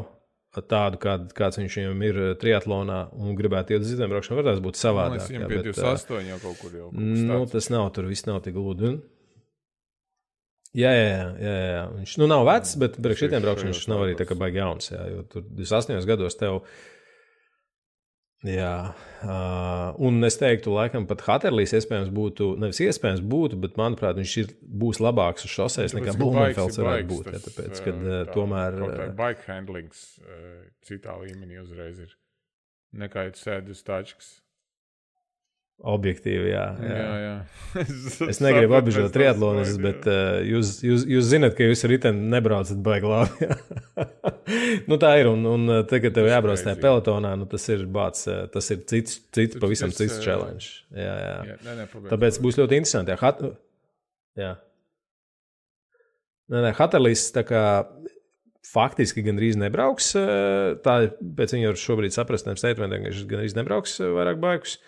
tādu, kāds viņš viņam ir triatlonā un gribētu iet uz izdebraukšanu, varētu būt savādāk. Es viņam pie 28 jau kaut kur jau. Nu, tas nav, tur viss nav tik gludi. Jā. Viņš nav vecs, bet priekš šitiem braukšaniem viņš nav arī tā kā baigi jauns, jā, jo tur 28 gados tev. Jā, un es teiktu, laikam pat Hatterlijs iespējams būtu, nevis iespējams būtu, bet manuprāt, viņš būs labāks uz šosejas nekā Blumenfelds varētu būt. Ja, tāpēc, kad tomēr... Bike handlings citā līmenī uzreiz ir nekā ja tu sēdi uz tačkas. Objektīvi, jā. Es Es negribu apbežot triatlonis, bet jūs zināt, ka jūs riteni nebraucat baigi labi. Nu tā ir, un tagad tev jābrauc tajā pelotonā, nu tas ir bāc, tas ir cits pavisam cits challenge. Jā. Tāpēc būs ļoti interesanti. Jā. Hatterlijs tā kā faktiski gandrīz nebrauks, tā pēc viņa var šobrīd saprast, statementiem, ka viņš gandrīz nebrauks vairāk baigus.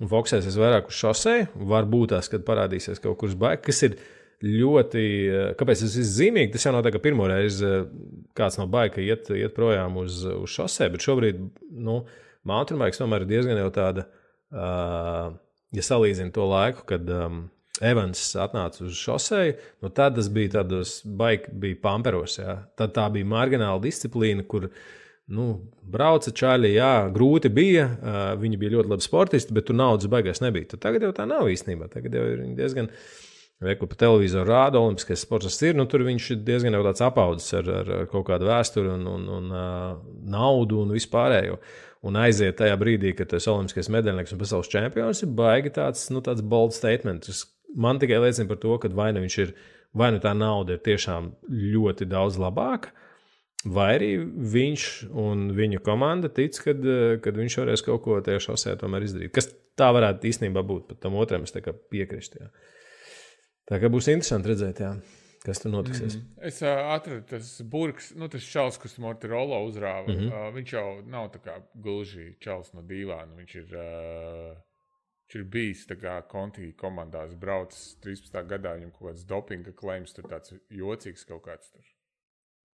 Un fokusēsies vairāk uz šosei, varbūt tās, kad parādīsies kaut kur uz baika, kas ir ļoti, kāpēc tas ir zīmīgi, tas jau nav tā, ka pirmo reizi kāds no baika iet projām uz šosei, bet šobrīd, mountain bikes tomēr ir diezgan jau tāda, ja salīdzina to laiku, kad Evans atnāca uz šosei, tad tas bija tādos, baiki bija pamperos, jā. Tad tā bija margināla disciplīna, kur brauca čaļi, jā, grūti bija, viņi bija ļoti labi sportisti, bet tur naudas baigās nebija. Tad tagad jau tā nav īstenībā, tagad jau ir diezgan, ko pa televizoru rāda, olimpiskais sports ir, tur viņš ir diezgan jau tāds apaudzis ar kaut kādu vēsturi un naudu un vispārējo. Un aiziet tajā brīdī, kad tas olimpiskais medaļnieks un pasaules čempions ir baigi tāds bold statement. Man tikai liecina par to, ka vai nu tā nauda ir tiešām ļoti daudz labāka, vai arī viņš un viņa komanda tic, kad viņš varēs kaut ko tajā šosē tomēr izdarīt. Kas tā varētu īstenībā būt, pat tam otram es tā kā piekrist. Jā. Tā kā būs interesanti redzēt, jā, kas tur notiksies. Es atradu tas burks, tas čals, kas Mortirolo uzrāva. Viņš jau nav tā kā gluži čals no dīvāna. Viņš ir bijis tā kā Conti komandās braucis 13. gadā, viņam kaut kāds dopinga claims, tur tāds jocīgs kaut kāds tur.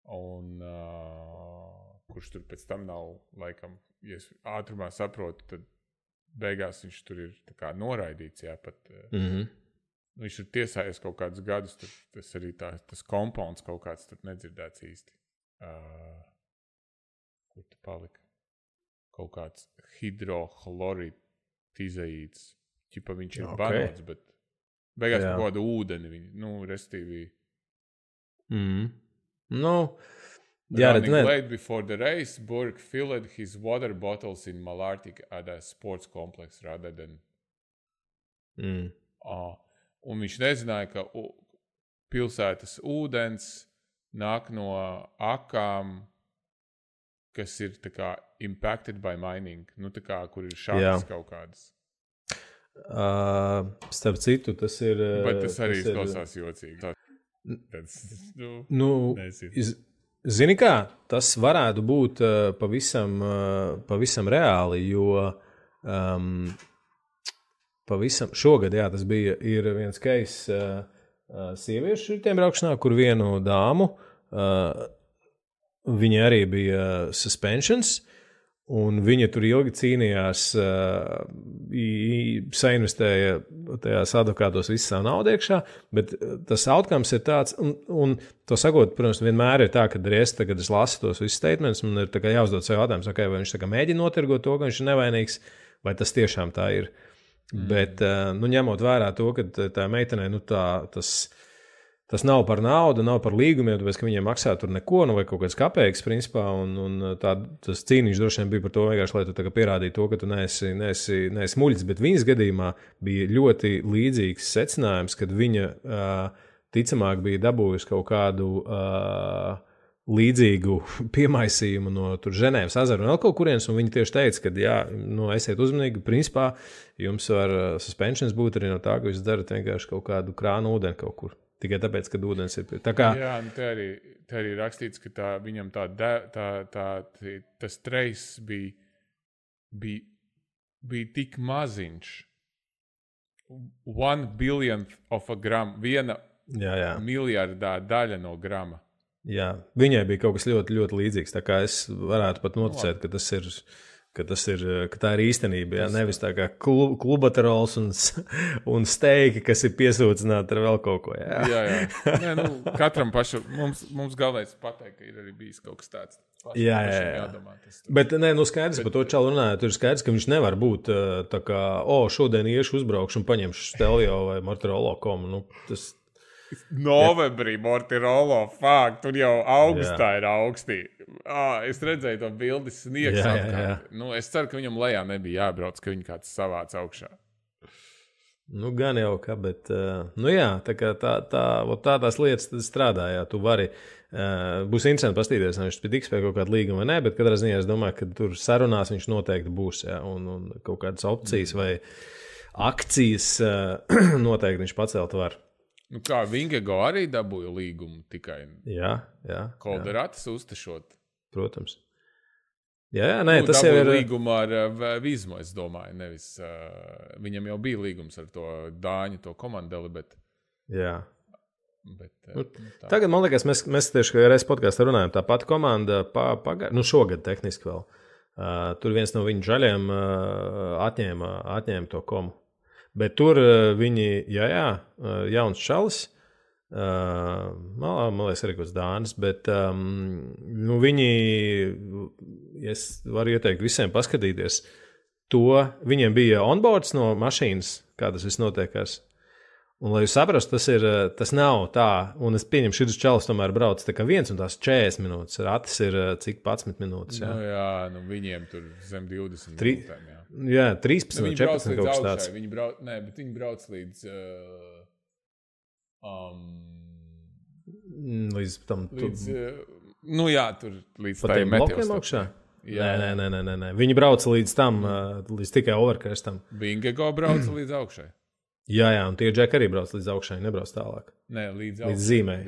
Un kurš tur pēc tam nav, laikam, ja es ātrumā saprotu, tad beigās viņš tur ir tā kā noraidīts, jā, pat. Viņš ir tiesājies kaut kādus gadus, tur, tas arī tas kompons kaut kāds tur nedzirdēts īsti. Kur tu palika? Kaut kāds hidrohloritizēīts, ķipa viņš ir banots, bet beigās kaut kādu ūdeni, restīvi. Running late before the race, Burke filled his water bottles in Malartic at a sports complex rather than... Un viņš nezināja, ka pilsētas ūdens nāk no akām, kas ir tā kā impacted by mining, tā kā, kur ir šādas kaut kādas. Starp citu, tas ir... Bet tas arī izklausās jocīgi. Zini kā, tas varētu būt pavisam reāli, jo pavisam šogad, jā, tas ir viens case sieviešu tiem braukšanā, kur vienu dāmu, viņa arī bija suspensions, un viņa tur ilgi cīnījās, sainvestēja tajās advokātos visu savu naudu iekšā, bet tas outcomes ir tāds, un to sakot, protams, vienmēr ir tā, kad tagad es lasu tos visus statements, un ir tā kā jāuzdod sev jautājums, vai viņš tā kā mēģina notirgot to, ka viņš ir nevainīgs, vai tas tiešām tā ir. Bet, ņemot vērā to, ka tā meitenei, tas nav par naudu, nav par līgumiem, tāpēc, ka viņiem maksā tur neko, vai kaut kāds kapeiks, principā, un tas cīniņš droši vien bija par to vienkārši, lai tu pierādītu to, ka tu neesi muļķis, bet viņas gadījumā bija ļoti līdzīgs secinājums, kad viņa ticamāk bija dabūjusi kaut kādu līdzīgu piemaisījumu no Ženēvas ezera un vēl kaut kurienes, un viņi tieši teica, ka, jā, esiet uzmanīgi, principā jums var suspensions būt arī no tā, ka jūs darat vienkārši kaut kādu krānu ūdeni kaut kur. Tikai tāpēc, ka ūdens ir. Tā kā... Jā, te arī rakstīts, ka viņam tas trejs bija tik maziņš. 1 billionth of a gram. 1 miljardā daļa no grama. Jā, viņai bija kaut kas ļoti, ļoti līdzīgs. Tā kā es varētu pat noticēt, ka tā ir īstenība. Jā, nevis tā kā klubaterols un steiki, kas ir piesūcināti ar vēl kaut ko. Jā. Nē, katram pašam, mums galvenais pateikt, ka ir arī bijis kaut kas tāds. Jā. Bet skaidrs par to čalu runājot, tur ir skaidrs, ka viņš nevar būt tā kā, šodien iešu uzbraukšu un paņemšu Stelvio vai Mortirolo komu. Tas... Novembrī Mortirolo, tur jau augustā ir augstī. Es redzēju to bildi sniegs. Es ceru, ka viņam lejā nebija jābrauc, ka viņi kāds savāc augšā. Gan jau kā, bet, tādās lietas strādā, jā, tu vari, būs interesanti pastīties, vai viņš tiks pie kaut kāda līguma vai nē, bet katrā ziņā es domāju, ka tur sarunās viņš noteikti būs, jā, un kaut kādas opcijas vai akcijas noteikti viņš pacelt var. Kā Vingego arī dabūja līgumu tikai. Jā. Kolderatas uztešot. Protams. Jā, tas jau ir līgumu ar Vizmu, es domāju, nevis viņam jau bija līgums ar to Dāņu, to komandeli, bet... Jā. Tagad, man liekas, mēs tieši reiz podkāstā runājam, tā pati komanda šogad tehniski vēl. Tur viens no viņu žaļiem atņēma to komu. Bet tur viņi, jauns čalis, man liekas, arī kaut kāds Dānis, bet viņi, es varu ieteikt visiem paskatīties, viņiem bija onboards no mašīnas, kā tas viss notiekās. Un, lai jūs saprastu, tas nav tā, un es pieņemu, šis čalis tomēr brauc tā kā 1 un tās 40 minūtes, ratis ir cik 11 minūtes. Jā, viņiem tur zem 20 minūtēm, jā. Jā, 13 vai 14 kaut kas tāds. Viņi brauc līdz... līdz tam... tur līdz tā blokiem augšā? Nē. Viņi brauca līdz tam, līdz tikai overcrestam. Vingego brauca līdz augšai. Jā, un tie džeki arī brauc līdz augšai, nebrauc tālāk. Nē, līdz zīmē.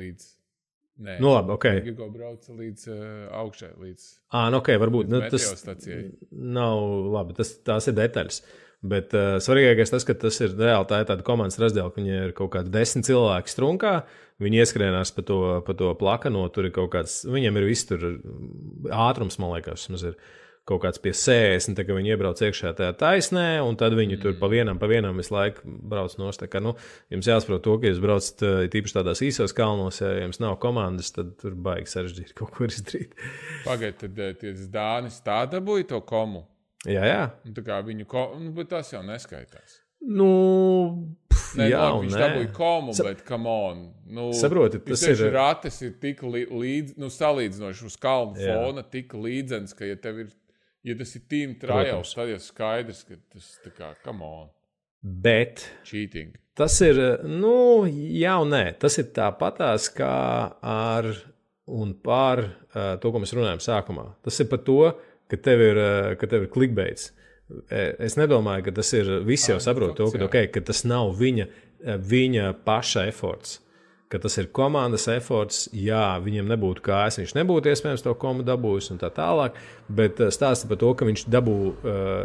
Nē, labi, ok. Vingego brauca līdz augšai, līdz... Ok, varbūt. Nav labi, tās ir detaļas. Bet svarīgākais tas, ka tas ir reāli tāda komandas razdēla, ka viņi ir kaut kādi 10 cilvēki strunkā, viņi ieskrienās pa to plakano, tur ir kaut kāds, viņiem ir viss tur ātrums, man liekas, mums ir kaut kāds pie 60, tā kā viņi iebrauc iekšā tajā taisnē, un tad viņi tur pa vienam visu laiku brauc nost. Tā kā, jums jāsaprot to, ka jūs braucat tīpaši tādās īsos kalnos, ja jums nav komandas, tad tur baigi sarežģīt kaut ko izdarīt. Pagaid, tad tie Dānis tā dabūja to komu? Jā. Tā kā viņu bet tas jau neskaitās. Viņš dabūja komu, bet come on. Saproti, tas ir... Rates ir tik salīdzinoši uz kalnu fona, tik līdzens, ka ja tas ir team trials, tad jau skaidrs, ka tas tā kā, come on. Bet cheating. Tas ir, jā un nē. Tas ir tāpatās kā ar un par to, ko mēs runājam sākumā. Tas ir par to, ka tev ir clickbaits. Es nedomāju, ka tas ir, visi jau saprot to, ka tas nav viņa paša efforts, ka tas ir komandas efforts, viņam nebūtu kājas, viņš nebūtu iespējams to komu dabūjis un tā tālāk, bet stāsta par to, ka viņš dabū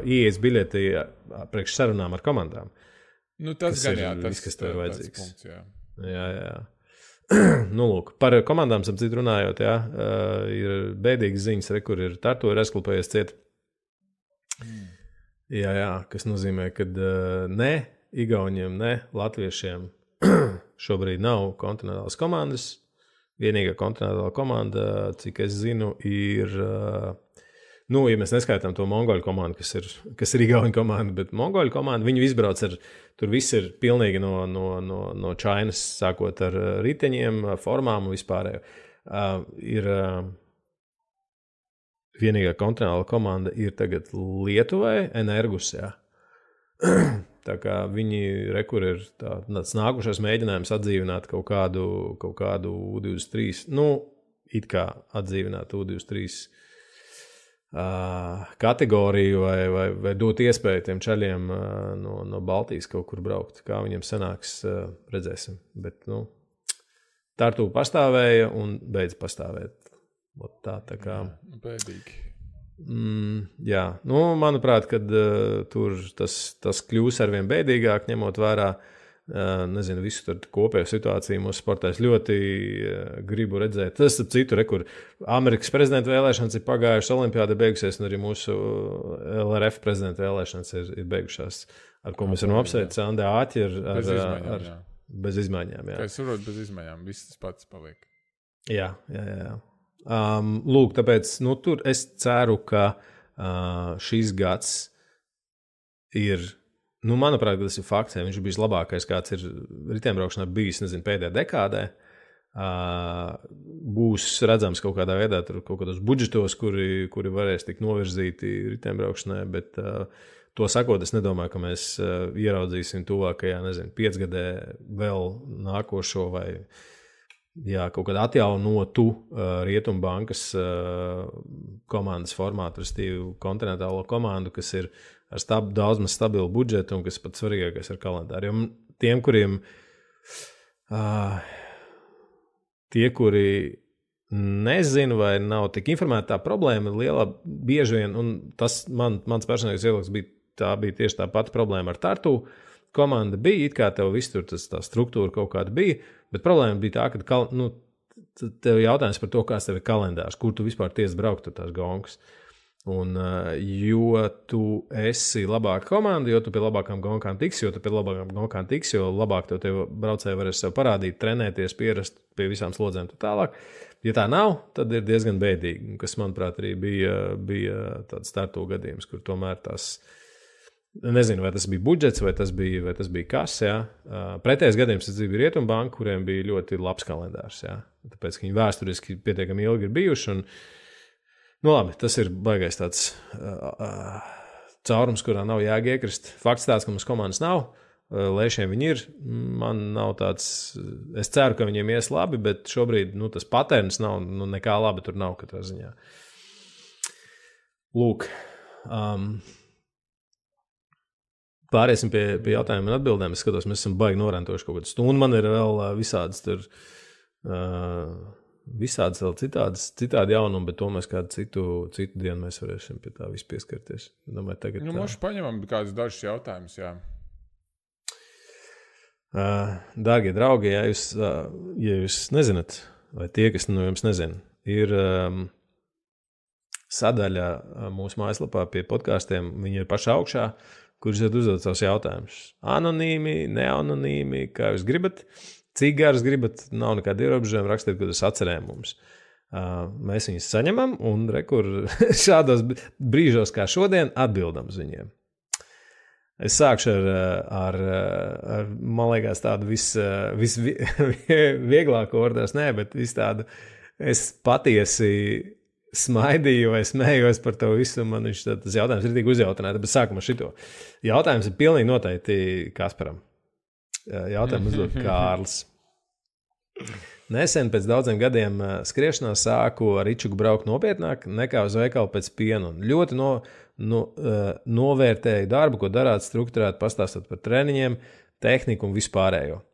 ieejas biļeti priekš sarunām ar komandām. Tas gan kas tev ir vajadzīgs. Punkts, jā. Jā. Lūk, par komandām citu runājot, ir bēdīgas ziņas, kur ir Tartu ir aizklupējies ciet. Jā, kas nozīmē, ka ne Igauniem, ne Latviešiem šobrīd nav kontinentālas komandas. Vienīgā kontinentāla komanda, cik es zinu, ir Nu, ja mēs neskaitām to mongoļu komandu, kas ir Igauņu komanda, bet mongoļu komanda, viņi izbrauc tur viss ir pilnīgi no Čainas, sākot ar riteņiem, formām un vispārējo. Ir vienīgā kontinentāla komanda ir tagad Lietuvai, Energus, jā. Tā kā viņi rekur ir tāds nākušais mēģinājums atdzīvināt kaut kādu U23, nu, it kā atdzīvināt U23 kategoriju vai dot iespēju tiem čaļiem no Baltijas kaut kur braukt. Kā viņiem sanāks, redzēsim. Bet, nu, Tartu pastāvēja un beidz pastāvēt. Tā kā... Bēdīgi. Jā, nu, manuprāt, kad tur tas kļūs arvien bēdīgāk, ņemot vērā, nezinu, visu tur kopējo situāciju mūsu sportā. Es ļoti gribu redzēt. Tas ir citu, kur Amerikas prezidenta vēlēšanas ir pagājušas, olimpiāda beigusies, un arī mūsu LRF prezidenta vēlēšanas ir beigušās, ar ko mēs varam apsveikt Andē Āķi bez izmaiņām. Jā. Es saprotu, bez izmaiņām. Viss tas pats paliek. Jā. Lūk, tāpēc, nu, tur es ceru, ka šis gads ir... Nu, manuprāt, tas ir fakts, ja viņš ir bijis labākais, kāds ir riteņbraukšanā bijis, nezinu, pēdējā dekādē. Būs redzams kaut kādā veidā, tur kaut kādos budžetos, kuri varēs tikt novirzīti riteņbraukšanai, bet to sakot, es nedomāju, ka mēs ieraudzīsim tuvākajā, nezinu, 5 gadē vēl nākošo vai kaut kādu atjaunotu Rietumbankas komandas formātu, restīvi kontinentālo komandu, kas ir ar daudz maz stabilu budžetu un kas pat svarīgākais ar kalendāru. Jo tiem, kuri nezinu vai nav tik informēti, tā problēma ir liela bieži vien, un tas mans personīgais viedoklis bija tieši tā pati problēma ar Tartu. Komanda bija, it kā tev viss tur tā struktūra kaut kāda bija, bet problēma bija tā, ka tev jautājums par to, kāds tev ir kalendārs, kur tu vispār tiesi braukt ar tās gonkas. Un, jo tu esi labāka komanda, jo tu pie labākām gonkām tiksi, jo labāk tev braucēji varēs sev parādīt, trenēties, pierast pie visām slodzēm tā tālāk. Ja tā nav, tad ir diezgan bēdīgi, kas, manuprāt, arī bija tāds startu gadījums, kur tomēr tās, nezinu, vai tas bija budžets, vai tas bija kas, jā. Pretējais gadījums, tas bija Rietumbanka, kuriem bija ļoti labs kalendārs, jā. Tāpēc, ka viņi vēsturiski pietiekami ilgi ir bijuši, un nu labi, tas ir baigais tāds caurums, kurā nav jēga iekrist. Fakts tāds, ka mums komandas nav, lēšiem viņi ir. Man nav tāds, es ceru, ka viņiem ies labi, bet šobrīd tas patērns nav, nekā labi tur nav katrā ziņā. Lūk, pāriesim pie jautājumiem un atbildēm. Es skatos, mēs esam baigi norentojuši kaut kādu stundu. Man ir vēl visādas tur... Visādas vēl citādi jaunumi, bet to mēs kādu citu dienu mēs varēsim pie tā visu pieskarties. Domāju, tagad... Mums paņemam kādus dažus jautājumus, jā. Dārgie draugi, ja jūs nezināt, vai tie, kas no jums nezina, ir sadaļa mūsu mājaslapā pie podkāstiem, viņi ir pašā augšā, kurus jūs uzdot savus jautājumus. Anonīmi, neanonīmi, kā jūs gribat. Cik garas gribat, nav nekāda ierobežojuma, rakstiet, kad jūs atcerējat mums. Mēs viņus saņemam un rekur šādos brīžos kā šodien atbildam uz viņiem. Es sākšu ar man liekas, tādu visvieglāko ordās, bet visu tādu, es patiesi smaidīju vai smējos par to visu, man tas jautājums ir tik uzjautināt, bet sākam ar šito. Jautājums ir pilnīgi noteikti Kasparam. Jautājumu uzdod Kārlis. Nesen pēc daudziem gadiem skriešanā sāku ar Ičugu braukt nopietnāk nekā uz veikalu pēc pienu. Ļoti novērtēju darbu, ko darāt, strukturēt, pastāstot par treniņiem, tehniku un vispārējo.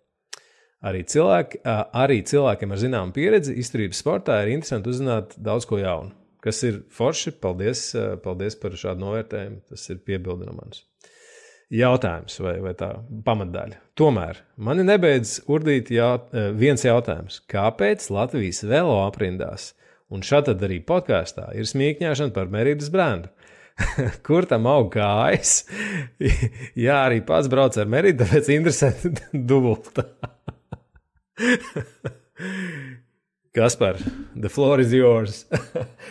Arī cilvēkiem ar zināmu pieredzi izturības sportā ir interesanti uzzināt daudz ko jaunu. Kas ir forši, paldies par šādu novērtējumu, tas ir piebildi no manis. Jautājums vai tā pamatdaļa. Tomēr mani nebeidz urdīt viens jautājums. Kāpēc Latvijas velo aprindās un šādi arī podkāstā ir smīkņāšana par Meridas brendu? Kur tam aug kājas? Jā, arī pats brauc ar Meridu, tāpēc interesanti dubultā. Kaspar, the floor is yours.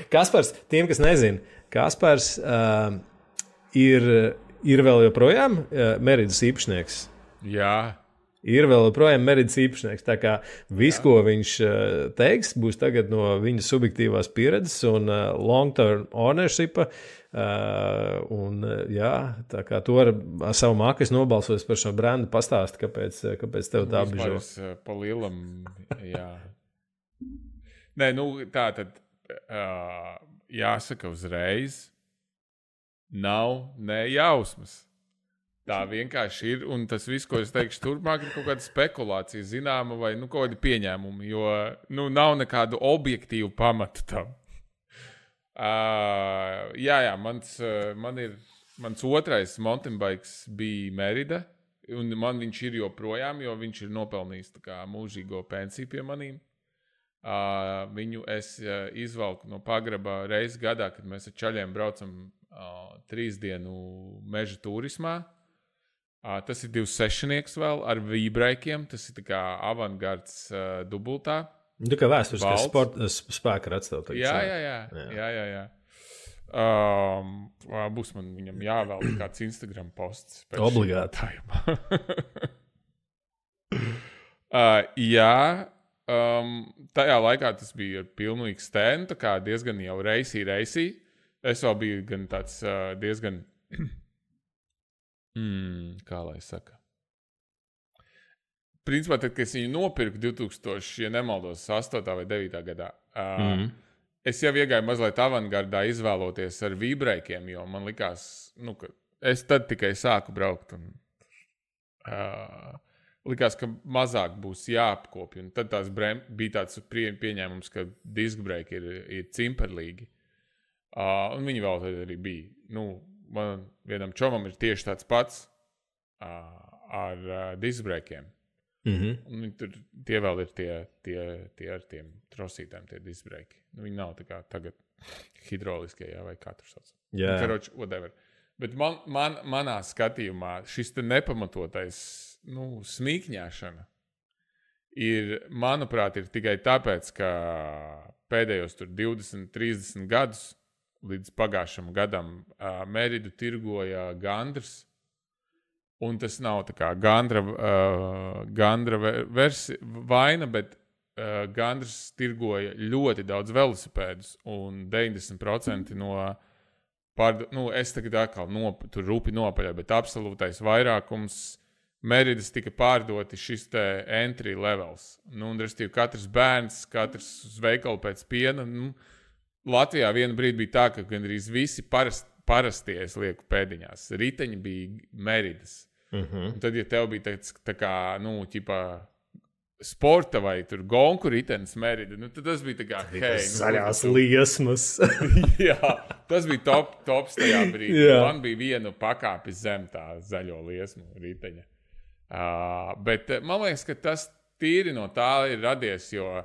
Kaspars, tiem, kas nezina, Kaspars ir vēl joprojām Meridas īpašnieks. Jā. Ir vēl joprojām Meridas īpašnieks. Tā kā viss, ko viņš teiks, būs tagad no viņa subjektīvās pieredzes un long-term ownership. Jā, tā kā tu ar savu mākas nobalsojis par šo brendu pastāst, kāpēc tev tā bižo. Pa lielam, jā. Nē, tā tad jāsaka uzreiz, nav ne jausmas. Tā vienkārši ir, un tas viss, ko es teikšu turpmāk, ir kaut kāda spekulācija zināma vai kaut kādi pieņēmumi, jo nav nekādu objektīvu pamatu tam. Mans otrais mountain bikes bija Merida, un man viņš ir joprojām, jo viņš ir nopelnījis tā kā mūžīgo pensiju pie manīm. Viņu es izvalku no pagraba reizi gadā, kad mēs ar čaļiem braucam 3 dienu meža turismā. Tas ir 26 vēl ar V-braikiem. Tas ir tā kā avangards dubultā. Tā kā vēsturiskais spēka rats tev tagad. Jā. Būs man viņam jāvēl kāds Instagram posts. Obligāti. Tajā laikā tas bija pilnīgi stēnu, tā kā diezgan jau reisī. Es vēl biju gan tāds diezgan... kā lai saka. Principā, tad, kad es viņu nopirku 2000, ja nemaldos, 8. vai 9. gadā, es jau iegāju mazliet avangardā izvēloties ar V-braikiem, jo man likās, ka es tad tikai sāku braukt un likās, ka mazāk būs jāapkopja. Un tad bija tāds pieņēmums, ka disc brake ir cimperlīgi. Un viņi vēl tad arī bija. Man vienam čomam ir tieši tāds pats ar disc brakeiem. Un tie vēl ir tie ar tiem trosītēm, tie disc brake. Viņi nav tā kā tagad hidroliskie, vai kā tur sauc. Karoči, whatever. Bet manā skatījumā šis te nepamatotais smīkņāšana ir, manuprāt, ir tikai tāpēc, ka pēdējos 20, 30 gadus līdz pagājušam gadam Meridu tirgoja Gandrs, un tas nav tā kā Gandra vaina, bet Gandrs tirgoja ļoti daudz velosipēdus, un 90% es tagad atkal tur rupi nopaļoju, bet absolūtais vairākums Meridas tika pārdoti šis te entry levels. Un restīvi katrs bērns, katrs uz veikalu pēc piena, Latvijā vienu brīdi bija tā, ka gandrīz visi parastie, es lieku pēdiņās, riteņi bija Meridas. Un tad, ja tev bija tā kā, ķipā sporta vai tur gonku ritenis Merida, tad tas bija tā kā, zaļās liesmas. Jā, tas bija tops tajā brīdī. Man bija vienu pakāpi zem tā zaļo liesmu riteņa. Bet man liekas, ka tas tīri no tā ir radies, jo...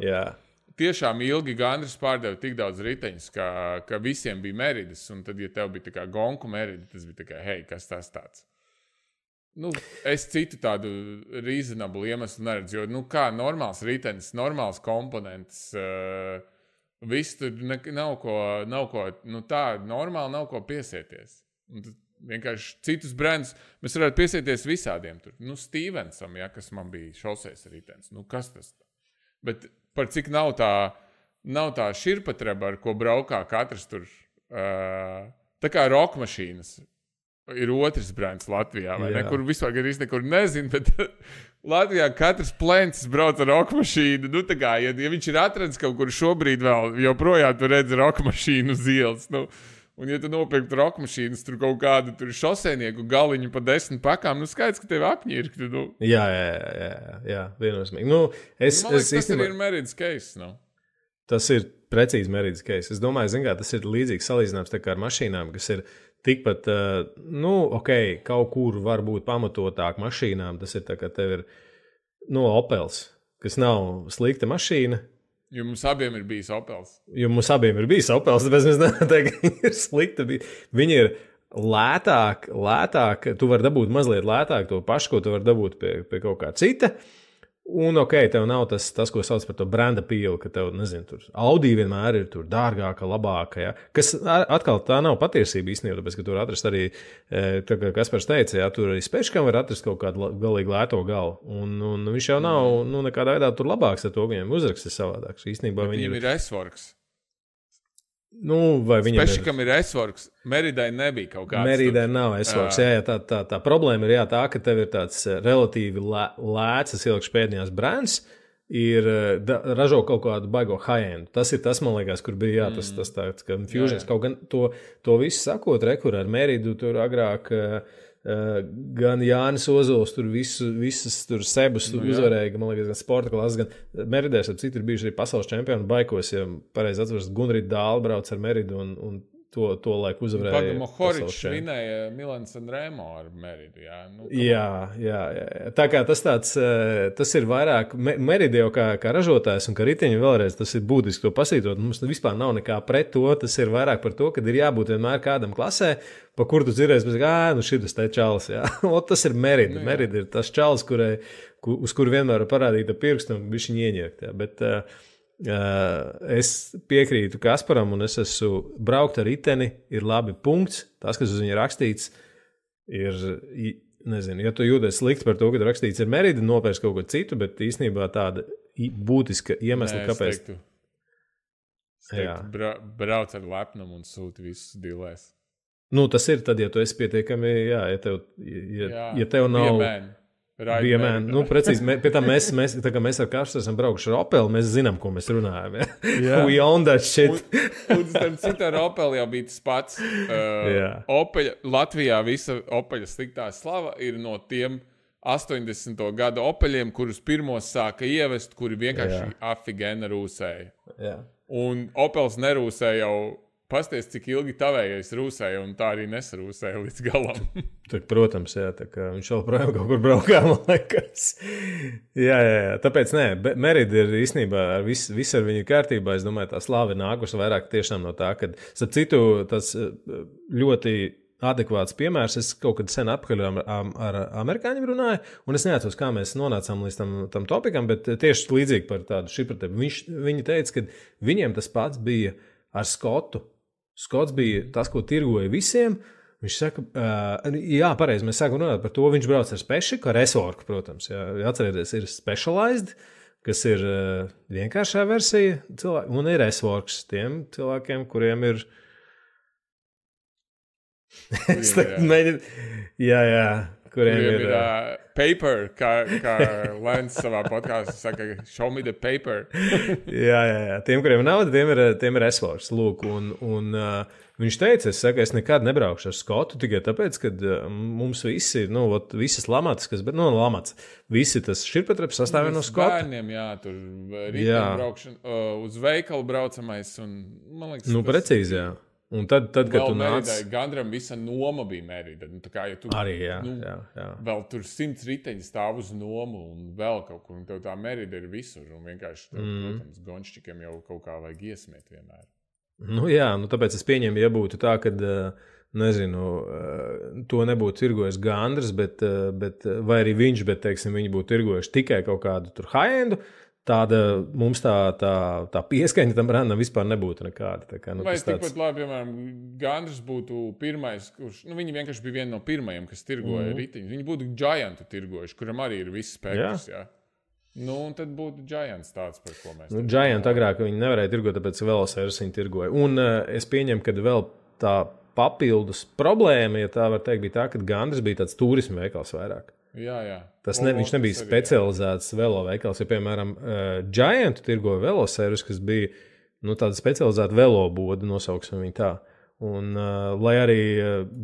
Tiešām ilgi Gandrs pārdeva tik daudz riteņus, ka visiem bija Meridas, un tad, ja tev bija tā kā gonku Merida, tas bija tā kā, kas tas tāds? Es citu tādu reasonable iemeslu neredzu, jo, kā normāls ritenis, normāls komponents, viss tur nav ko, tā normāli nav ko piesieties. Un vienkārši citus brandus mēs varētu piesieties visādiem tur. Stevensam, kas man bija šoseis ritenis, kas tas tā? Bet par cik nav tā širpatreba, ar ko braukā katrs tur, tā kā rokmašīnas ir otrs brands Latvijā, vai ne, kur vispār garīgs nekur nezinu, bet Latvijā katrs plēncis brauc ar rokmašīnu, tā kā, ja viņš ir atradis kaut kur šobrīd vēl, joprojām tu redzi rokmašīnu uz ielas, un ja tu nopirktu rokmašīnas, tur kaut kādu tur šosēnieku galiņu pa 10 pakām, skaidrs, ka tevi apņirkti, Jā, viennozīmīgi. Man liekas, tas ir Meridas case, Tas ir precīzi Meridas case. Es domāju, tas ir līdzīgs salīdzinājums tā kā ar mašīnām, kas ir tikpat, kaut kur var būt pamatotāk mašīnām. Tas ir tā, ka tev ir, Opels, kas nav slikta mašīna. Jo mums abiem ir bijis Opels. Tāpēc mēs neteiktu, ka ir slikta. Viņi ir lētāk, tu vari dabūt mazliet lētāk to pašu, ko tu vari dabūt pie kaut kā cita. Un, tev nav tas, ko sauc par to branda pīli, ka tev, nezinu, tur Audi vienmēr ir tur dārgāka, labāka, ja? Kas atkal tā nav patiesība īstenībā, tāpēc, ka tur atrast arī, tā kā Kaspars teica, ja, tur arī spečkam var atrast kaut kādu galīgi lēto galu, un viņš jau nav, nekādā veidā tur labāks ar to, viņiem uzraksts ir savādāks. Īstenībā viņiem ir S-Works. Vai viņam Spešikam ir S-Works, Meridai nebija kaut kāds. Meridai nav S-Works, jā, tā problēma ir tā, ka tev ir tāds relatīvi lēts, ilgš pēdējās brands, ražo kaut kādu baigo high-end. Tas ir tas, man liekas, kur bija, tas tāds, ka Fusions kaut gan to visu sakot, rekur ar Meridu tur agrāk, gan Jānis Ozols, tur visas tur sebus uzvarēja, man liekas, gan sporta klases, gan Meridēs ar citu ir bijuši arī pasaules čempioni baikos, ja pareizi atceros, Gunrīt Dāla brauc ar Meridu un to laiku uzvarēja. Pagamo Horičs vinēja Milan Sanremo ar Meridu, jā. Jā. Tā kā tas ir vairāk, Merida jau kā ražotājs un kā riteņi vēlreiz, tas ir būtiski to pasītot, mums vispār nav nekā pret to, tas ir vairāk par to, kad ir jābūt vienmēr kādam klasē, pa kur tu dzirēsi, šitas te čalis, jā. Tas ir Merida. Merida ir tas čalis, uz kuru vienmēr var parādīt pirkstu un bišķiņ ieņēkt, jā. Bet es piekrītu Kasparam, un es esmu braukt ar riteni, ir labi punkts. Tas, kas uz viņa rakstīts, ir, nezinu, ja tu jūties slikti par to, ka rakstīts ir Merida, nopērks kaut ko citu, bet īstenībā tāda būtiska iemesla, kāpēc. Brauc ar lepnumu un sūti visus dilēs. Tas ir tad, ja tu esi pietiekami, ja tev nav... Precīzi, pie tam mēs ar Karstu esam braukuši ar Opeli, mēs zinām, ko mēs runājam. Ja? We own that shit. Un starp citu ar Opeli jau bija tas pats. Latvijā visa Opeļa sliktā slava ir no tiem 80. gadu Opeļiem, kurus pirmos sāka ievest, kuri vienkārši afigēna rūsēja. Jā. Un Opels nerūsēja jau. Pasties, cik ilgi tavējais rūsēja, un tā arī nesarūsēja līdz galam. Protams, jā, tā kā viņš joprojām kaut kur braukā, man liekas. Jā, tāpēc, Merida ir īstenībā viss ar viņu kārtībā. Es domāju, tā slāve nākusi vairāk tiešām no tā, kad, starp citu, tas ļoti adekvāts piemērs. Es kaut kad sen atpakaļ ar amerikāņiem runāju, un es neatceros, kā mēs nonācām līdz tam topikam, bet tieši līdzīgi par tādu šipratību. Viņi teica, ka viņiem tas pats bija ar Skotu. Skots bija tas, ko tirgoja visiem. Viņš saka, pareizi, mēs sākam runāt par to, viņš brauc ar Spešiku, ar S-Worku, protams. Jā, atcerieties, ir Specialized, kas ir vienkāršā versija, un ir S-Works tiem cilvēkiem, kuriem ir... kuriem ir paper, kā Lens savā podkāstā saka, show me the paper. jā. Tiem, kuriem nav, tiem ir S-Works. Lūk, un viņš teica, es nekad nebraukšu ar Skotu, tikai tāpēc, ka mums visi, visas lamatas, lamats, visi tas širpatraps sastāvē no Skota. Bērniem, tur rītdien braukšana, uz veikalu braucamais, un man liekas... Precīzi, jā. Un tad kad tu nāc... Gandram visa noma bija Merida. Tā kā, ja tu, arī, jā. Vēl tur 100 riteņi stāv uz nomu un vēl kaut kur, un tev tā Merida ir visur, un vienkārši, protams, gonšķikiem jau kaut kā vajag iesmiet vienmēr. Tāpēc es pieņemu, ja būtu tā, kad, nezinu, to nebūtu tirgojis Gandrs, bet, vai arī viņš, bet, teiksim, viņi būtu tirgojuši tikai kaut kādu tur high-endu, tāda mums tā pieskaņa tam brandam vispār nebūtu nekāda. Tā kā, vai tikpat labi, piemēram, Gandrs būtu pirmais, kurš, viņi vienkārši bija viena no pirmajiem, kas tirgoja ritiņus. Viņi būtu Giantu tirgojuši, kuram arī ir viss spektrs, jā. Un tad būtu Giants tāds, par ko mēs... Giant agrāk viņi nevarēja tirgot, tāpēc Velosēras viņi tirgoja. Un es pieņemu, ka vēl tā papildus problēma, ja tā var teikt, bija tā, ka Gandrs bija tāds turismu veikals vairāk. Jā. Viņš nebija specializēts velo veikals. Ja, piemēram, Giant tirgoja Velosēras, kas bija tāda specializēta veloboda, nosauksim viņu tā. Un, lai arī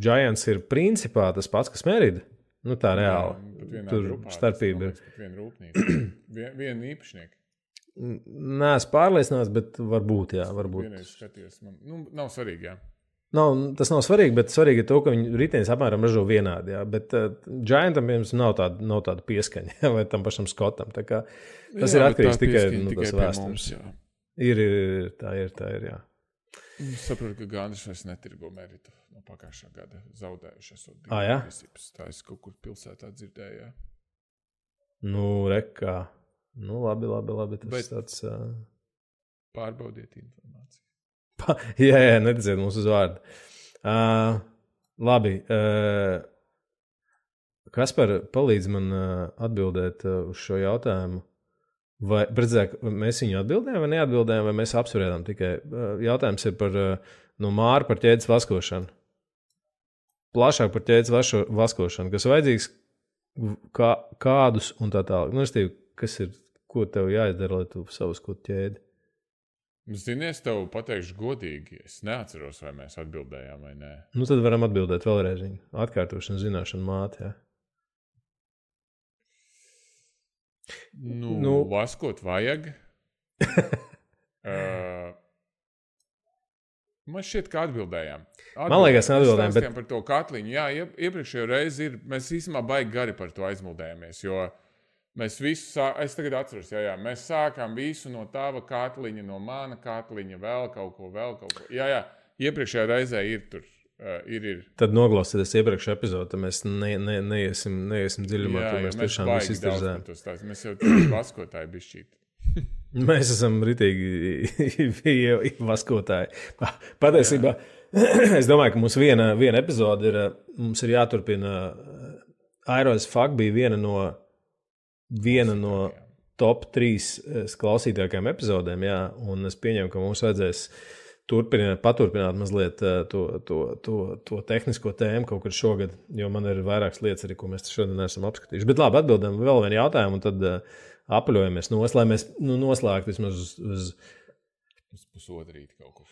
Giants ir principā tas pats, kas Merida, tā reāli. Tur grupā, starpība ir. Viena rūpnīca. Viena īpašnieka. Nē, es pārliecināts, bet varbūt, jā. Vienreiz skatījos. Nav svarīgi, jā. Tas nav svarīgi, bet svarīgi ir to, ka viņi riteņus apmēram ražo vienādi. Jā. Bet Giantam nav tāda pieskaņa, jā, vai tam pašam Skotam. Tā kā, tas ir atkarīgs tikai no tas vēstures. Ir, tā ir, jā. Es saprotu, ka Gandrs vairs netirgo Meritu no pagājušā gada. Zaudējuši esot jā? Principus. Tā es kaut kur pilsētā dzirdēju, jā. Rekā. Nu, labi. Tas tāds... Pārbaudiet informāciju. Jā, neticiet mums uz vārdu. Labi. Kaspar, palīdz man atbildēt uz šo jautājumu. Vai mēs viņu atbildējām vai neatbildējām, vai mēs apspriedām tikai? Jautājums ir par no Māra par ķēdes vaskošanu. Plašāk par ķēdes vaskošanu, kas vajadzīgs kādus un tā tālāk. Nu, kas ir, ko tev jāizdara, lai tu savaskotu ķēdi? Zini, es tev pateikšu godīgi, es neatceros, vai mēs atbildējām vai nē. Nu, tad varam atbildēt vēlreiz. Atkārtošana, zināšana, māte, jā. Nu, vaskot vajag. Man šķiet, ka atbildējām. Man liekas, atbildējām. Bet... par to katliņu. Jā, iepriekšējo reizi mēs īstenībā baigi gari par to aizmuldējāmies, jo mēs visu, es tagad atceros, jā, mēs sākām visu no tava katliņa, no mana katliņa, vēl kaut ko. Jā, iepriekšējā reizē ir tur. Ir. Tad noklausieties iepriekšējā epizodē, tad mēs neiesim dziļumā, to mēs tiešām visu iztirzējām. Mēs jau tur vaskotāji bišķīt. Mēs esam ritīgi vaskotāji. Patiesībā, es domāju, ka mums viena epizode ir, mums ir jāturpina. Airos Fak bija viena no top 3 klausītākajām epizodēm, jā, un es pieņemu, ka mums vajadzēs paturpināt mazliet to tehnisko tēmu kaut kur šogad, jo man ir vairākas lietas arī, ko mēs šodien neesam apskatījuši. Bet labi, atbildam vēl vienu jautājumu, un tad apaļojamies lai mēs noslēgtu vismaz uz pusotru kaut kur.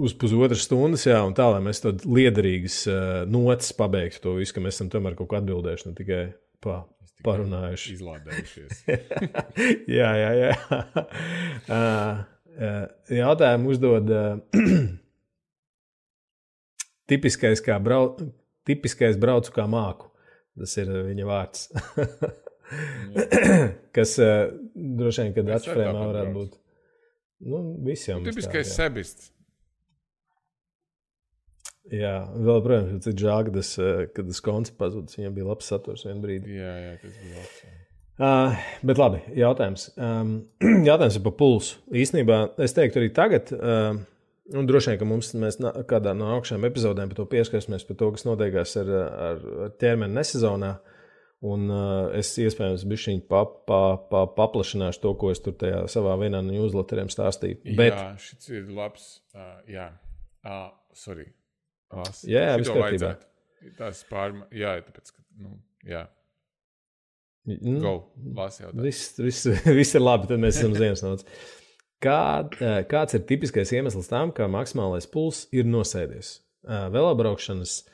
Uz pusotras stundas, jā, un tā, lai mēs tad liederīgas notis pabeigtu to visu, ka mēs esam tomēr kaut ko atbildējuši, ne tikai parunājuši. Izlādējušies. Jā. Jautājumu uzdod tipiskais braucu kā māku. Tas ir viņa vārds. Kas droši vien, kad atšfrēmā varētu būt. Nu, visi jau. Tipiskais sebists. Jā, vēl, protams, cik žēl, kad tas koncepts pazudis, viņam bija labs saturs vien brīdi. Jā, tas bija labs. Bet labi, jautājums. Jautājums ir par pulsu. Īstenībā es teiktu arī tagad, un droši vien, ka mēs kādā no augšējām epizodēm par to pieskarsimies, par to, kas notiekās ar ķermeni nesezonā, un es iespējams bišķiņ paplašināšu to, ko es tur tajā savā vienā no newsletteriem stāstīju. Bet... Jā, šis ir labs. Sorry. Jā, viss kārtībā. Tas jā, tāpēc, ka, jā. Go, lasi jautājumu. Viss ir labi, tad mēs esam Ziemassvētku. Kāds ir tipiskais iemesls tam, ka maksimālais pulss ir nosēdies? Velobraukšanas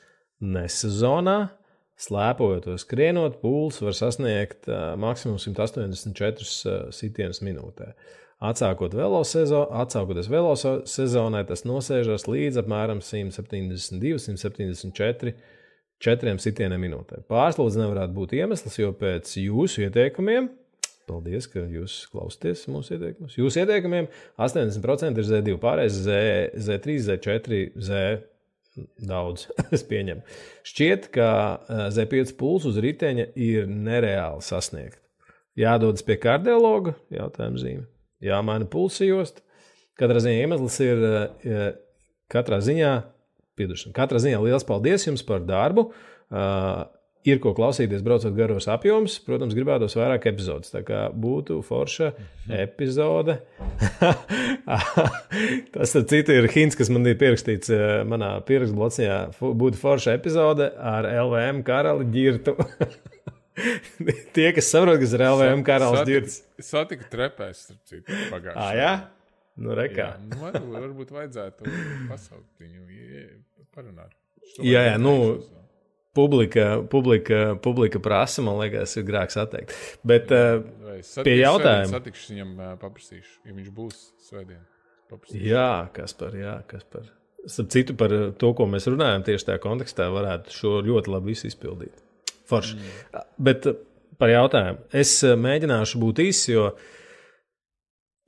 nesezonā, slēpojoties skrienot, pulss var sasniegt maksimums 184 sitienus minūtē. Atsākoties velosezonai, tas nosēžas līdz apmēram 172-174 sitieniem minūtē. Pārslodze nevarētu būt iemesls, jo pēc jūsu ieteikumiem, paldies, ka jūs klausāties mūsu ieteikumus, jūsu ieteikumiem 80% ir Z2, pārējais Z3, Z4, Z daudz, es pieņemu. Šķiet, ka Z5 pulsu uz riteņa ir nereāli sasniegt. Jādodas pie kardiologa, jautājuma zīme. Jāmaina pulsa josta. Katrā ziņā iemesls ir katrā ziņā liels paldies jums par darbu. Ir ko klausīties, braucot garos apjomus. Protams, gribētos vairāk epizodes. Tā kā būtu forša epizode. Tas citi ir hints, kas man ir pierakstīts manā pierakstu blociņā. Būtu forša epizode ar LVM karali Ģirtu. Tie, kas saprot, kas ir LVM karalis Ģirts. Satika trepēs, starp citu, pagājušajā. Jā? Nu, rekā. Jā, varbūt vajadzētu pasaukt viņu, parunāt. Jā, publika prasa, man liekas, ir grēks atteikt. Bet pie jautājuma. Satikšu viņam, paprasīšu, ja viņš būs svētdien. Jā, Kaspar. Starp citu, par to, ko mēs runājam tieši tajā kontekstā, varētu šo ļoti labi visu izpildīt. Forši. Bet par jautājumu. Es mēģināšu būt īsi, jo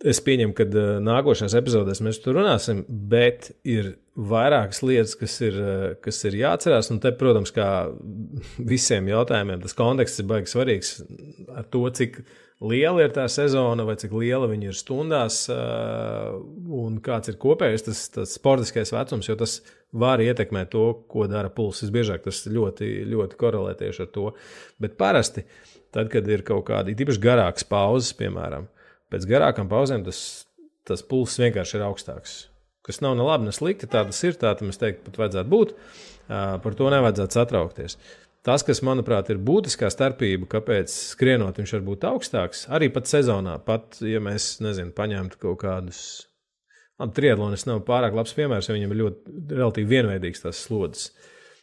es pieņemu, ka nākošajās epizodēs mēs tur runāsim, bet ir vairākas lietas, kas ir jāatcerās. Un te, protams, kā visiem jautājumiem, tas konteksts ir baigi svarīgs ar to, cik liela ir tā sezona vai cik liela viņa ir stundās un kāds ir kopējais tas sportiskais vecums, jo tas var ietekmēt to, ko dara pulss. Visbiežāk tas ļoti, ļoti korelē tieši ar to. Bet parasti, tad, kad ir kaut kādi īpaši garākas pauzes, piemēram, pēc garākām pauzēm tas pulss vienkārši ir augstāks. Kas nav ne labi, ne slikti, tā tas ir, tā tam es teiktu, pat vajadzētu būt. Par to nevajadzētu satraukties. Tas, kas, manuprāt, ir būtiskā starpība, kāpēc skrienot viņš var būt augstāks, arī pat sezonā, pat, ja mēs, paņemtu kaut kādus, triatlonis nav pārāk labs piemērs, jo viņam ir ļoti relatīvi vienveidīgs tās slodzes,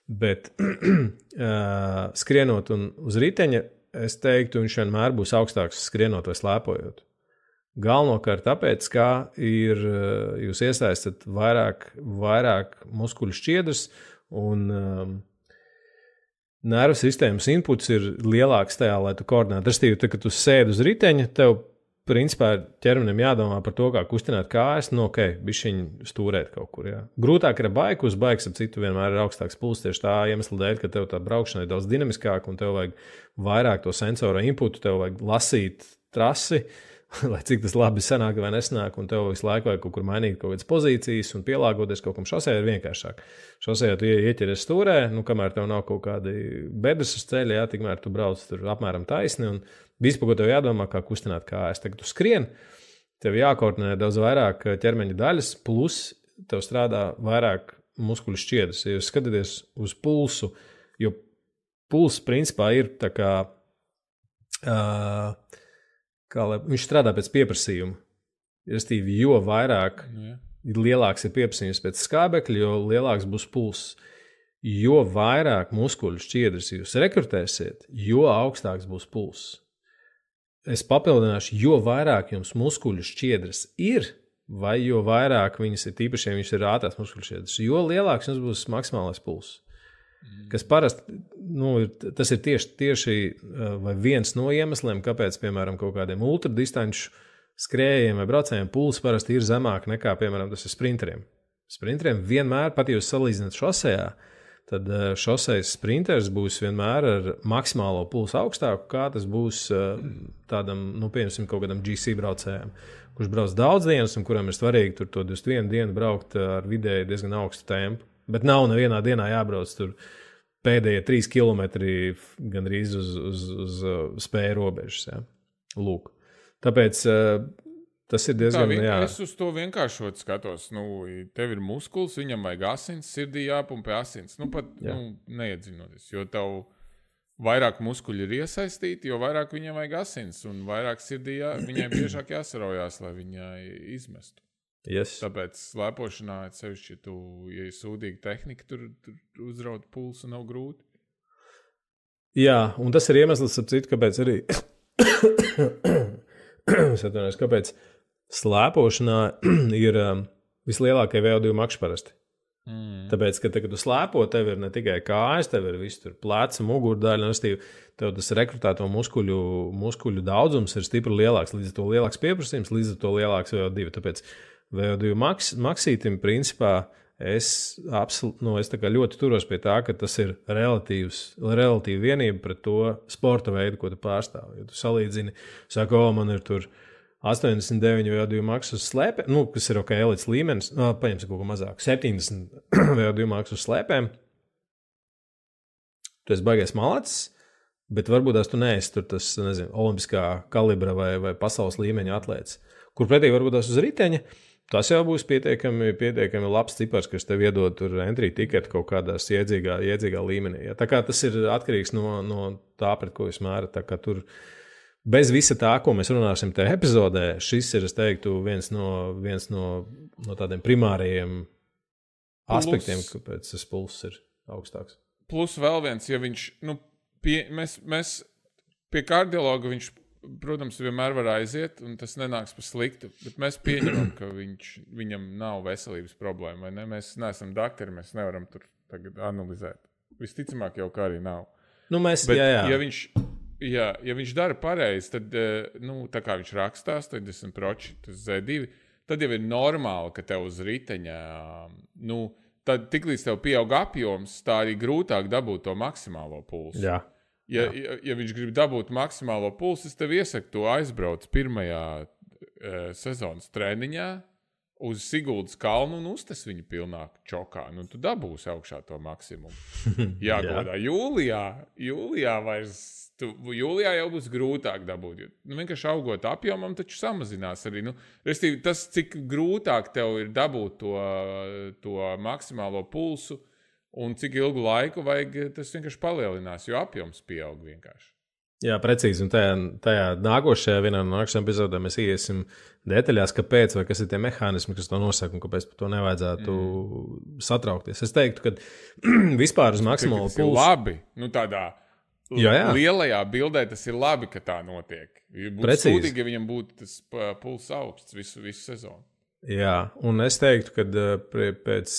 bet skrienot un uz riteņa, es teiktu, viņš vienmēr būs augstāks skrienot vai slēpojot. Galvenokārt tāpēc, kā jūs iesaistat vairāk muskuļu šķiedras un nervu sistēmas inputs ir lielāks tajā, lai tu koordinētu. Restīvi, tad, kad tu sēdi uz riteņa, tev principā ķermenim jādomā par to, kā kustināt kājas, bišķiņ stūrēt kaut kur. Jā. Grūtāk ir baiku, uz baiks, ap citu vienmēr ir augstāks pulss tieši tā iemesla dēļ, ka tev tā braukšana ir daudz dinamiskāka un tev vajag vairāk to sensoro inputu, tev vajag lasīt trasi, lai cik tas labi sanāk vai nesanāk, un tev visu laiku vajag kaut kur mainīt kaut kādas pozīcijas un pielāgoties kaut kam. Šosejā ir vienkāršāk. Šosejā tu ieķeries stūrē, kamēr tev nav kaut kādi bedres uz ceļa, tikmēr tu brauc tur apmēram taisni, un viss, par ko tev jādomā, kā kustināt kājas. Tagad tu skrien, tev jākoordinē daudz vairāk ķermeņa daļas, plus tev strādā vairāk muskuļu šķiedras. Ja jūs skatāties uz pulsu, jo pulss principā ir tā kā viņš strādā pēc pieprasījuma. Restīvi, jo vairāk lielāks ir pieprasījums pēc skābekļa, jo lielāks būs pulss. Jo vairāk muskuļu šķiedras jūs rekrutēsiet, jo augstāks būs pulss. Es papildināšu, jo vairāk jums muskuļu šķiedras ir, vai jo vairāk viņas ir tīpaši, ja viņas ir ātrās muskuļu šķiedras, jo lielāks jums būs maksimālais pulss. Kas parasti, tas ir tieši vai viens no iemesliem, kāpēc, piemēram, kaut kādiem ultradistanču skrējiem vai braucējiem pulss parasti ir zemāk nekā, piemēram, tas ir sprinteriem. Sprinteriem vienmēr, pat ja jūs salīdzināt šosejā, tad šosejas sprinters būs vienmēr ar maksimālo pulsu augstāku, kā tas būs tādam, piemēram, kaut kādam GC braucējiem, kurš brauc daudz dienas un kuram ir svarīgi tur to 21 dienu braukt ar vidēji diezgan augstu tempu. Bet nav nevienā dienā jābrauc tur pēdējie 3 kilometri gandrīz uz spēju robežas. Ja? Lūk. Tāpēc tas ir diezgan... Es uz to vienkāršot skatos. Tev ir muskulis, viņam vajag asins, sirdī jāpumpe asins. Neiedzinoties, jo tev vairāk muskuļi ir iesaistīti, jo vairāk viņam vajag asins, un vairāk sirdī viņai biežāk jāsaraujās, lai viņai izmestu. Yes. Tāpēc slēpošanā, sevišķi, ja ir sūdīga tehnika, tur uzraut pulsu nav grūti. Jā, un tas ir iemesls, ap citu, kāpēc arī kāpēc slēpošanā ir vislielākie VO2 makši parasti. Tāpēc, ka kad tu slēpo, tev ir ne tikai kājas, tev ir viss tur pleca, mugurdaļa, tev tas rekrutēto muskuļu daudzums ir stipri lielāks, līdz ar to lielāks pieprasījums, līdz ar to lielāks VO2. Tāpēc VO2 maksītim principā es tā kā ļoti turos pie tā, ka tas ir relatīva vienība pret to sporta veidu, ko tu pārstāvi. Ja tu salīdzini, saka, man ir tur 89 VO2 maks uz slēpēm, kas ir ok, līdz līmenis, paņemsim kaut ko mazāk, 70 VO2 maks uz slēpēm. Tu esi baigais malacis, bet varbūt tu neesi tur tas, olimpiskā kalibra vai pasaules līmeņa atlēts. Kur pretī varbūt uz riteņa, tas jau būs pietiekami labs cipars, kas tev iedod tur entry ticket kaut kādās iedzīgā līmenī. Ja? Tā kā tas ir atkarīgs no tā, pret ko jūs mērat. Tā kā tur bez visa tā, ko mēs runāsim tajā epizodē, šis ir, es teiktu, viens no tādiem primārajiem aspektiem, kāpēc tas pulss ir augstāks. Plus vēl viens, ja viņš, mēs pie kardiologa viņš, protams, vienmēr var aiziet, un tas nenāks par sliktu, bet mēs pieņemam, ka viņam nav veselības problēma, vai ne? Mēs neesam daktari, mēs nevaram tur tagad analizēt. Visticamāk jau kā arī nav. Bet, ja viņš dara pareizi, tad, tā kā viņš rakstās, tad 80%, tas Z2, tad jau ir normāli, ka tev uz riteņa, tad tiklīdz tev pieaug apjoms, tā arī grūtāk dabūt to maksimālo pulsu. Jā. Ja viņš grib dabūt maksimālo pulsu, es tev iesaku to aizbraukt pirmajā sezonas treniņā uz Siguldas kalnu un uztas viņu pilnā čokā. Nu, tu dabūsi augšā to maksimumu. Jāgodā. Jūlijā vairs, jūlijā jau būs grūtāk dabūt. Vienkārši augot apjomam, taču samazinās arī. Restīvi, tas, cik grūtāk tev ir dabūt to maksimālo pulsu un cik ilgu laiku vajag, tas vienkārši palielinās, jo apjoms pieaug vienkārši. Jā, precīzi. Un tajā nākošajā vienā no nākošajām epizodēm mēs iesim detaļās, kāpēc vai kas ir tie mehānismi, kas to nosaka un kāpēc par to nevajadzētu satraukties. Es teiktu, ka vispār uz maksimālo pulsu... Labi, tādā lielajā bildē tas ir labi, ka tā notiek. Būtu sūdīgi, ja viņam būtu tas puls augsts visu sezonu. Jā, un es teiktu, ka pēc...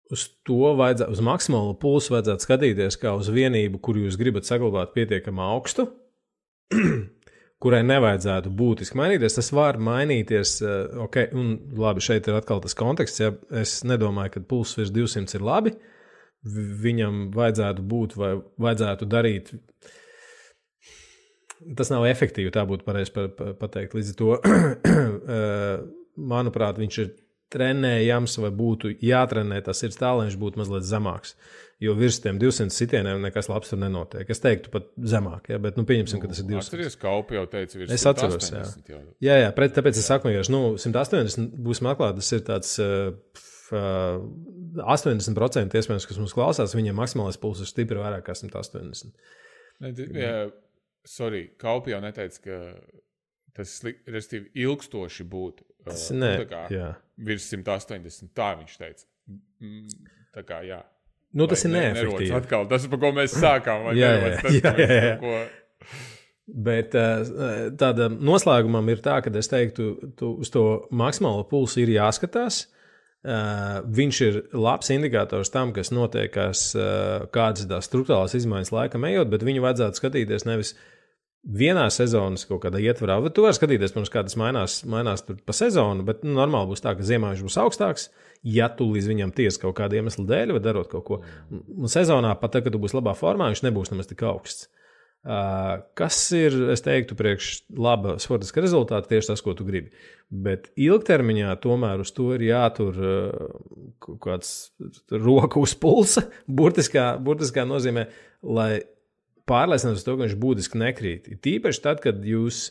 uz maksimālo pulsu vajadzētu skatīties kā uz vienību, kuru jūs gribat saglabāt pietiekami augstu, kurai nevajadzētu būtiski mainīties. Tas var mainīties, un labi, šeit ir atkal tas konteksts, ja es nedomāju, ka pulss virs 200 ir labi, viņam vajadzētu būt vai vajadzētu darīt. Tas nav efektīvi, tā būtu pareizi pateikt. Līdz ar to, manuprāt, viņš ir trenējams vai būtu jātrenē tas ir tā, lai viņš būtu mazliet zemāks. Jo virs tiem 200 sitieniem nekas labs tur nenotiek. Es teiktu pat zemāk, ja? Bet pieņemsim, ka tas ir 200. Atceries, ka Kaupi jau teica virs 180. Es atceros, jā. Jā, tāpēc es saku, ka 180 būsim atklāti, tas ir tāds 80% iespējams, kas mums klausās, viņiem maksimālais pulss ir stipri vairāk kā 180. Kaupi jau neteica, ka tas restīvi ilgstoši būtu. Tas Virs 180, tā viņš teica. Tā kā, jā. Tas ir neefektīvi. Atkal, tas, pa ko mēs sākām. Jā. Bet tāda noslēgumam ir tā, ka es teiktu, uz to maksimālo pulsu ir jāskatās. Viņš ir labs indikators tam, kas notiekās, kādas ir tās struktūrālās izmaiņas laikam ejot, bet viņu vajadzētu skatīties nevis vienā sezonas kaut kādā ietvarā. Tu vari skatīties, protams, kā tas mainās tur pa sezonu, bet normāli būs tā, ka ziemā viņš būs augstāks, ja tu līdz viņam tiesi kaut kāda iemesla dēļ vai darot kaut ko. Un sezonā, pat tad, kad tu būsi labā formā, viņš nebūs nemaz tik augsts. Kas ir, es teiktu, priekš laba sportiska rezultāta, tieši tas, ko tu gribi. Bet ilgtermiņā tomēr uz to ir jātur kāds roka uz pulsa, burtiskā nozīmē, lai pārliecināties to, ka viņš būtiski nekrīt. Tīpaši tad, kad jūs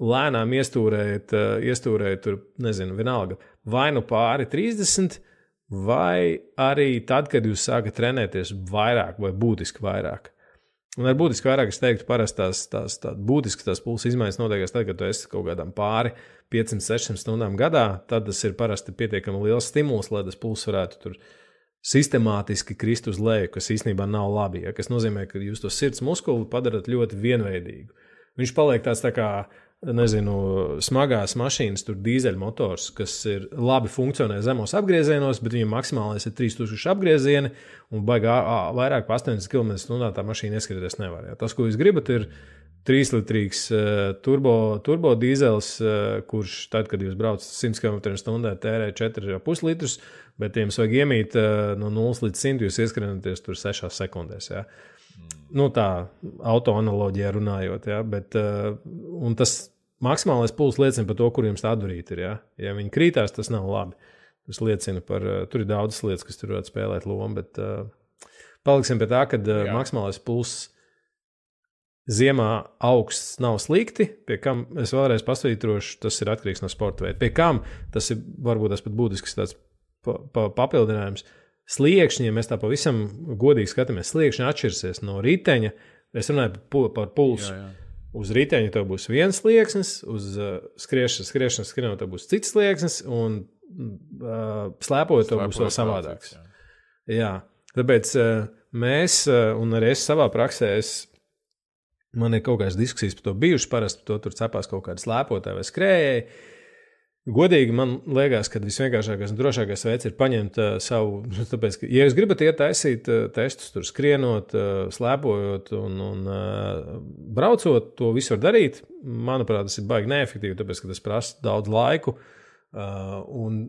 lēnām iestūrējat tur, nezinu, vienalga, vai nu pāri 30, vai arī tad, kad jūs sākat trenēties vairāk vai būtiski vairāk. Un ar būtiski vairāk es teiktu, parasti tās būtiskas tās pulsa izmaiņas notiekās tad, kad tu esi kaut kādām pāri 500-600 stundām gadā, tad tas ir parasti pietiekami liels stimuls, lai tas pulss varētu tur sistemātiski krist uz leju, kas īstenībā nav labi, ja? Kas nozīmē, ka jūs to sirds muskuli padarat ļoti vienveidīgu. Viņš paliek tāds tā kā, nezinu, smagās mašīnas, tur dīzeļmotors, kas ir labi funkcionē zemos apgriezienos, bet viņam maksimālais ir 3000 apgriezieni un vairāk pa 80 km/h tā mašīna ieskrities nevar. Ja? Tas, ko jūs gribat, ir 3-litrīgs turbo dīzels, kurš tad, kad jūs braucat 100 km/h, tērē 4,5 litrus, bet jums vajag iemīt no 0 līdz 100, jūs ieskrienaties tur 6 sekundēs. Ja? Tā auto analoģijā runājot, ja? Bet, un tas maksimālais pulss liecina par to, kur jums tā adurīte ir. Ja? Ja viņi krītās, tas nav labi. Tas liecina par, tur ir daudzas lietas, kas tur varētu spēlēt lomu, bet paliksim pie tā, kad maksimālais pulss ziemā augsts nav slikti, pie kam es vēlreiz pasvītrošu, tas ir atkarīgs no sporta veida. Pie kam tas ir varbūt tas pat būtisks tāds papildinājums. Sliekšņi, ja mēs tā pavisam godīgi skatāmies, sliekšņi atšķirsies no riteņa. Es runāju par pulsu. Jā. Uz riteņa tev būs viens slieksnis, uz skriešanas tev būs cits slieksnis, un slēpojot tev būs vēl savādāks. Jā. Tāpēc mēs, un arī es savā praksē, man ir kaut kādas diskusijas par to bijušas, parasti par to tur cepās kaut kādi slēpotāji vai skrējēji. Godīgi man liekas, ka visvienkāršākais un drošākais veids ir paņemt savu, tāpēc, ka, ja jūs gribat iet taisīt testus, tur skrienot, slēpojot un braucot, to visu var darīt. Manuprāt, tas ir baigi neefektīvi, tāpēc, ka tas prasa daudz laiku un,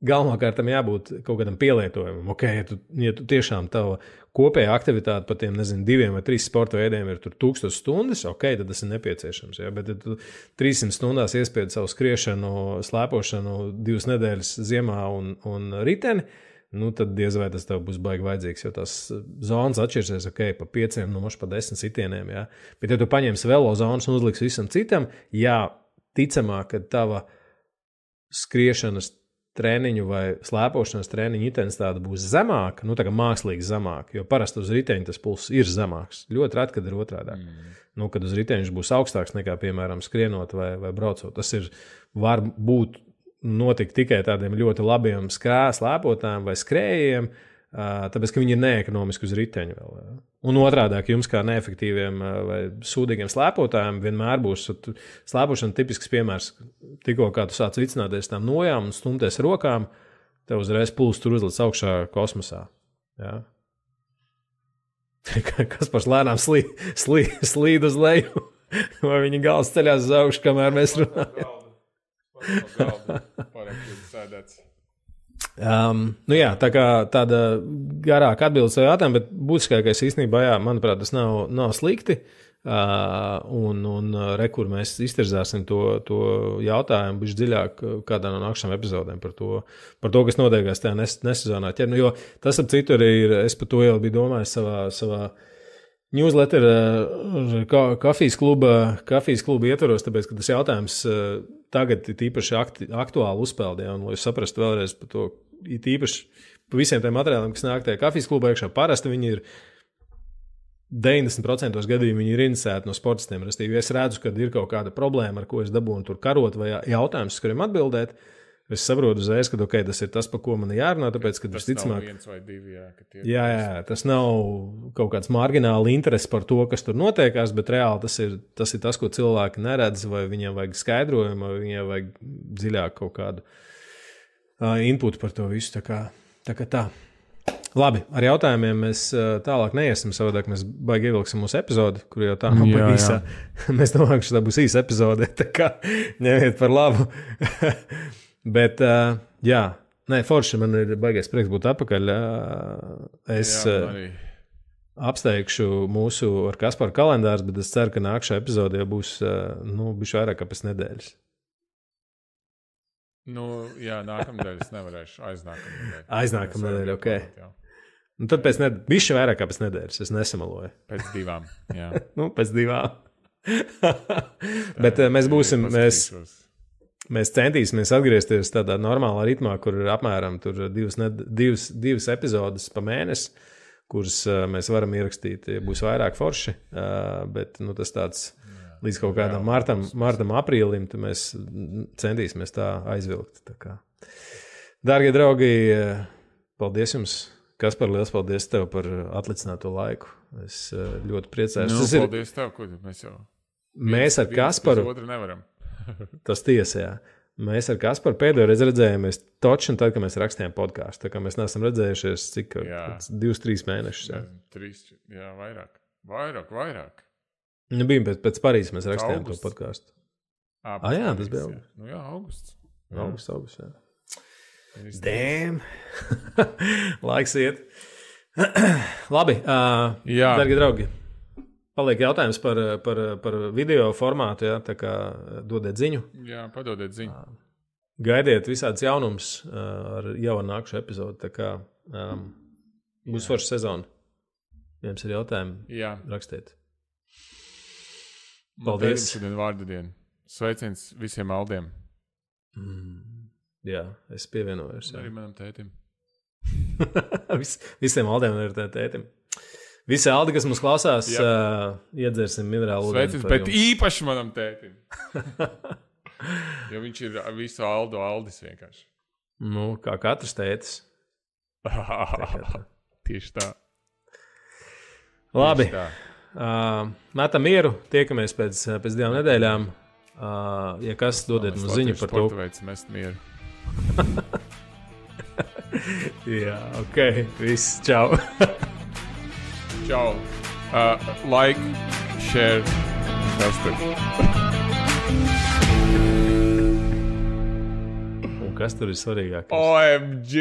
galvenokārt tam jābūt kaut kādam pielietojumam. Ok, ja tu tiešām tava kopējā aktivitāte par tiem, 2 vai 3 sporta veidiem ir tur 1000 stundas, ok, tad tas ir nepieciešams. Ja? Bet ja tu 300 stundās iespiedi savu skriešanu, slēpošanu 2 nedēļas ziemā un riteni, tad diez vai tas tev būs baigi vajadzīgs, jo tās zonas atšķirsies, ok, pa 5, pa 10 sitieniem. Ja? Bet ja tu paņemsi velo zonas un uzliks visam citam, jā, ticamāk, ka tava skriešanas treniņu vai slēpošanas treniņu intensitāte būs zemāka, tā kā mākslīgi zemāka, jo parasti uz riteņa tas pulss ir zemāks. Ļoti reti, kad ir otrādāk. Kad uz riteņa būs augstāks nekā, piemēram, skrienot vai braucot. Tas var būt notikt tikai tādiem ļoti labiem slēpotājiem vai skrējiem, tāpēc, ka viņi ir neekonomiski uz riteņa vēl. Ja? Un otrādāk jums kā neefektīviem vai sūdīgiem slēpotājiem vienmēr būs slēpošana tipisks piemērs. Tikko kā tu sāc vicināties tām nojām un stumties rokām, tev uzreiz pulss tur uzlic augšā kosmosā. Ja? Kas par lēnām slīd uz leju, vai viņa gals ceļās uz augšu, kamēr mēs runājam. Jā, tā kā tāda garāka atbildes jautājumu, bet būtiskākais īstenībā, jā, manuprāt, tas nav slikti. Un kur mēs iztirzāsim to jautājumu bišķi dziļāk kādā no nākamajām epizodēm par to, kas notiekās tajā nesezonā. Jo tas ap citu arī ir, es par to jau biju domājis savā newsletter kafijas kluba ietvaros, tāpēc, ka tas jautājums tagad ir īpaši aktuāli uzpeldē, un lai jūs saprastu vēlreiz par to, īpaši par visiem tiem materiāliem, kas nāk tajā kafijas klubā iekšā, parasti viņi ir 90% gadījumā viņi ir inicēti no sportistiem. Restīvi, ja es redzu, ka ir kaut kāda problēma, ar ko es dabūnu tur karot vai jautājums, kuriem atbildēt, es saprotu uzreiz, ka okay, tas ir tas, par ko man jārunā, tāpēc, ka tas nav 1 vai 2, jā, tas nav kaut kāds margināli interesi par to, kas tur notiekās, bet reāli tas ir tas, ko cilvēki neredz, vai viņiem vajag skaidrojumu, vai viņiem vajag dziļāk kaut kādu inputu par to visu. Tā kā tā. Labi, ar jautājumiem mēs tālāk neiesim, savādāk mēs baigi ievilksim mūsu epizodi, kur jau tā nav baigi īsā. Mēs domājam, ka tā būs īsa epizode, tā kā ņemiet par labu. Bet, jā, forši man ir baigais prieks būt atpakaļ. Es apsteigšu mūsu ar Kasparu kalendārus, bet es ceru, ka nākšā epizode jau būs, bišķi vairāk kā pēc nedēļas. Jā, nākamnedēļ es nevarēšu, aiznākamā nedēļa, ok. Tad pēc bišķi vairāk kā pēc nedēļas, es nesamaloju. Pēc 2, jā. Pēc 2. Bet mēs būsim, mēs centīsimies atgriezties tādā normālā ritmā, kur ir apmēram 2 epizodes pa mēnesi, kuras mēs varam ierakstīt, ja būs vairāk forši, bet tas tāds līdz kaut kādam martam, aprīlim, tad mēs centīsimies tā aizvilkt. Tā kā. Dārgie draugi, paldies jums! Kaspar, liels paldies tev par atlicināto laiku. Es ļoti priecājos. Paldies tev, ko mēs jau... Mēs ar Kasparu... Otru nevaram. Tas tiesa, jā. Mēs ar Kasparu pēdējo reizi redzējāmies točni tad, kad mēs rakstījām podkāstu. Tā kā mēs neesam redzējušies cik 2-3 mēnešus. Jā. 3, jā, vairāk. Bija pēc Parīzes mēs rakstījām to podkāstu. Jā, tas bija augusts. Jā, augusts. Augusts, jā. Damn! Laiks iet. Labi, dargi draugi. Paliek jautājums par video formātu, jā, tā kā dodiet ziņu. Jā, padodiet ziņu. Gaidiet visādas jaunumus ar jau nākušu epizodu, tā kā būs forša sezona. Jums ir jautājumi, rakstiet. Paldies. Šodien vārdu dienu. Sveiciens visiem Aldiem. Jā, es pievienojos. Arī manam tētim. Visiem Aldiem ir tētim. Visi Aldi, kas mums klausās, iedzersim minerālu ūdeni. Sveiciens, bet īpaši manam tētim. Jo viņš ir visu Aldis vienkārši. Kā katrs tētis. Tieši tā. Labi. Metam mieru, tiekamies pēc 2 nedēļām. Ja kas, dodiet mums ziņu par to. Veids mest mieru. Jā, ok. Viss, čau. Čau. Like, share, kas tur. Un kas tur ir svarīgākais? OMG!